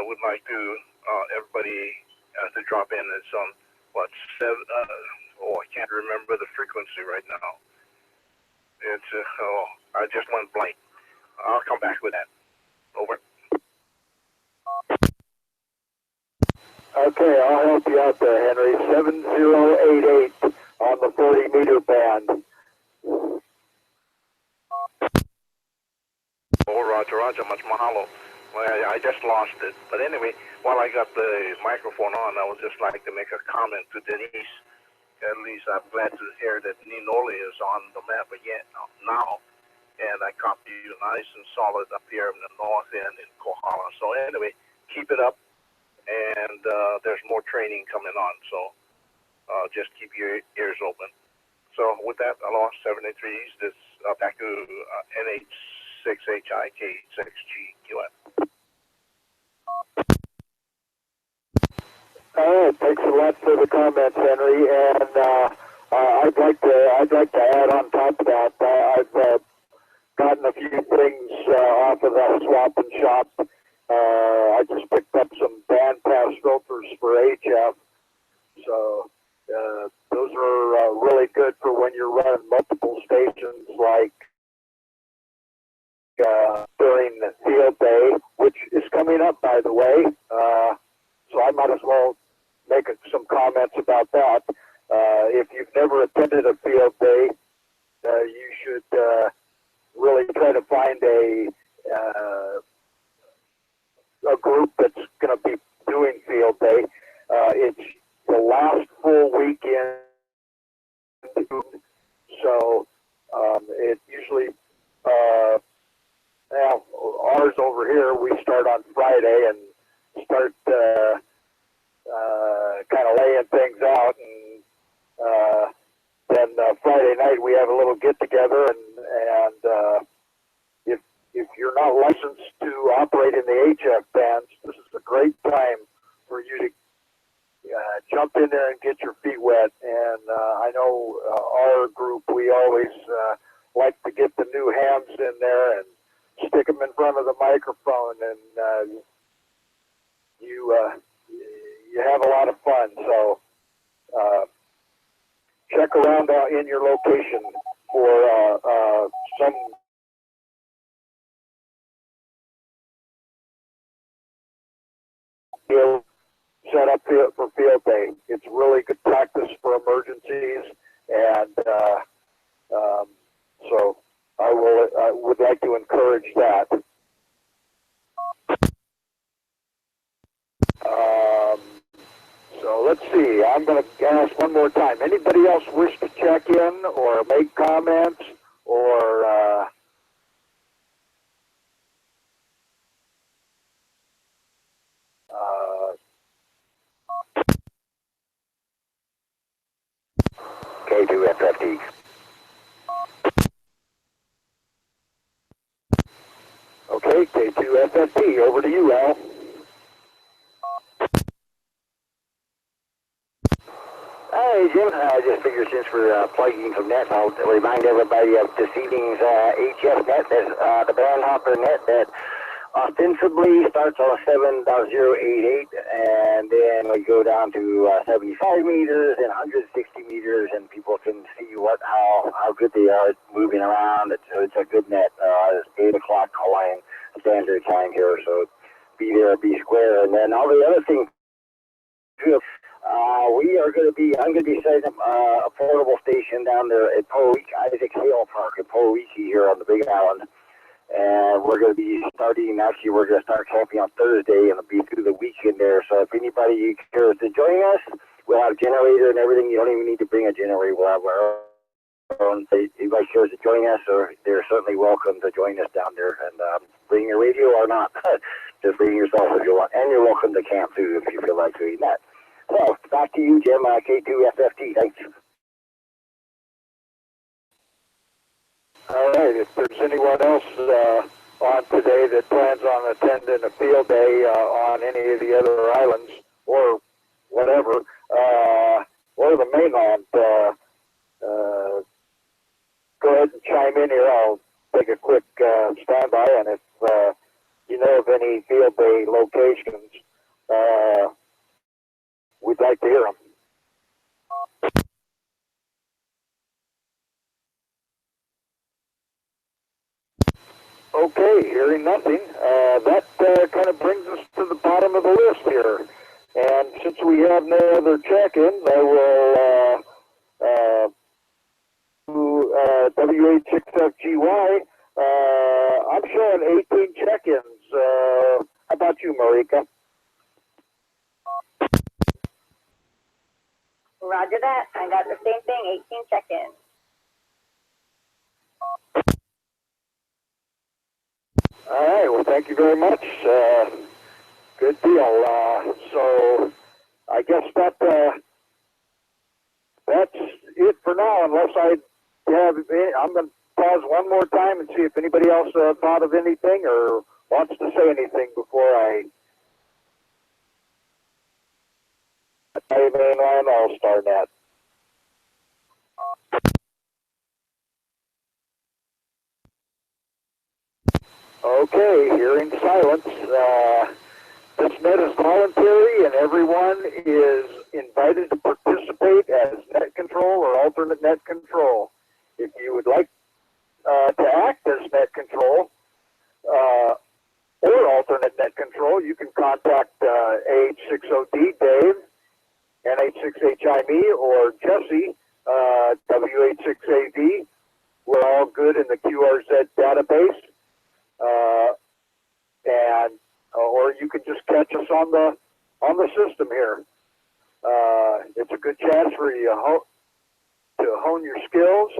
would like to everybody to drop in. It's on what 7? I can't remember the frequency right now. It's I just went blank. I'll come back with that. Over. Okay, I'll help you out there, Henry. 7088 on the 40-meter band. Oh, Roger, much mahalo. Well, I just lost it. But anyway, while I got the microphone on, I would just like to make a comment to Denise. At least I'm glad to hear that Ninoli is on the map again now. And I copy you nice and solid up here in the north end in Kohala. So anyway, keep it up. And there's more training coming on. So just keep your ears open. So with that, I lost 783s. This back to NH6HIK6GQM. All right, thanks a lot for the comments, Henry. And I'd like to add on top of that. I've gotten a few things off of that swap and shop. I just picked up some bandpass filters for HF. So those are really good for when you're running multiple stations like is coming up, by the way, so I might as well make some comments about that. If you've never attended a field day, you should really try to find a group that's going to be doing field day. It's the last full weekend, so it usually, now ours over here, we start on Friday and start kind of laying things out, and then Friday night we have a little get together, and if you're not licensed to operate in the HF bands, this is a great time for you to jump in there and get your feet wet. And I know our group, we always like to get the new hands in there and stick them in front of the microphone, and you have a lot of fun. So check around in your location for some set up for field day. It's really good practice for emergencies, and so I would like to encourage that. So let's see. I'm going to ask one more time. Anybody else wish to check in or make comments or? K2FFT. Okay, K2FFT, over to you, Al. Hey, Jim, I just figured since we're plugging some net, I'll remind everybody of this evening's HF net, the band hopper net that ostensibly starts on 7.088, and then we go down to 75 meters and 160 meters, and people can see how good they are moving around. It's a good net. It's 8 o'clock Hawaiian Standard Time here, so be there, be square. And then all the other things, too. I'm going to be setting up a portable station down there at Isaac Hale Park in Po'iki here on the Big Island. And we're going to be we're going to start camping on Thursday, and it'll be through the weekend there. So if anybody cares to join us, we'll have a generator and everything. You don't even need to bring a generator. We'll have our own. If anybody cares to join us, or they're certainly welcome to join us down there. And bring your radio or not. Just bring yourself if you want. And you're welcome to camp, too, if you feel like doing that. So, back to you, Jim, K2FFT. Thanks. All right, if there's anyone else on today that plans on attending a field day on any of the other islands or whatever, or the mainland, go ahead and chime in here. I'll take a quick standby, and if you know of any field day locations, we'd like to hear them. Okay, hearing nothing, that kind of brings us to the bottom of the list here. And since we have no other check-ins, I will do WH6FGY. I'm showing 18 check-ins. How about you, Marika? Roger that. I got the same thing, 18 check-ins. All right, well, thank you very much. Good deal. So I guess that's it for now, unless I'm going to pause one more time and see if anybody else thought of anything or wants to say anything before I Mainland All-Star Net. Okay, hearing silence. This net is voluntary, and everyone is invited to participate as net control or alternate net control. If you would like to act as net control, or alternate net control, you can contact AH60D Dave, NH6HI me, or Jesse, WH6AD. We're all good in the QRZ database. Or you can just catch us on the system here. It's a good chance for you to hone your skills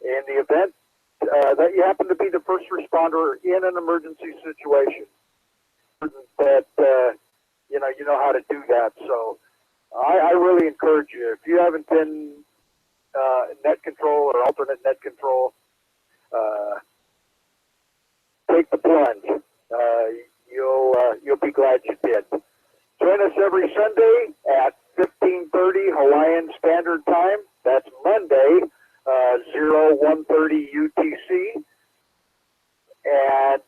in the event that you happen to be the first responder in an emergency situation. That you know how to do that. So I really encourage you, if you haven't been net control or alternate net control, take the plunge. You'll be glad you did. Join us every Sunday at 15:30 Hawaiian Standard Time. That's Monday, 0130 UTC. And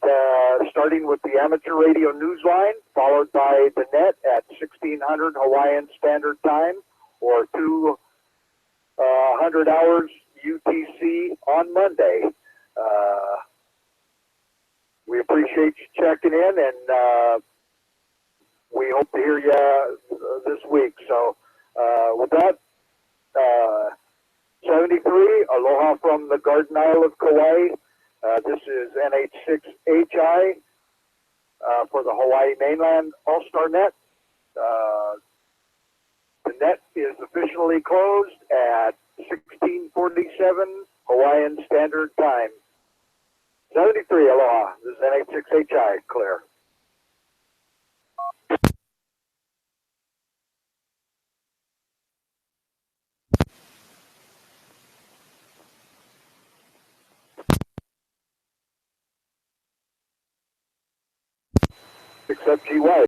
starting with the amateur radio newsline, followed by the net at 1600 Hawaiian Standard Time, or 200 hours UTC on Monday. We appreciate you checking in, and we hope to hear you this week. So with that, 73, aloha from the Garden Isle of Kauai. This is NH6HI for the Hawaii Mainland All-Star Net. The net is officially closed at 16:47 Hawaiian Standard Time. 73, aloha. This is NH6HI, clear. Except GY.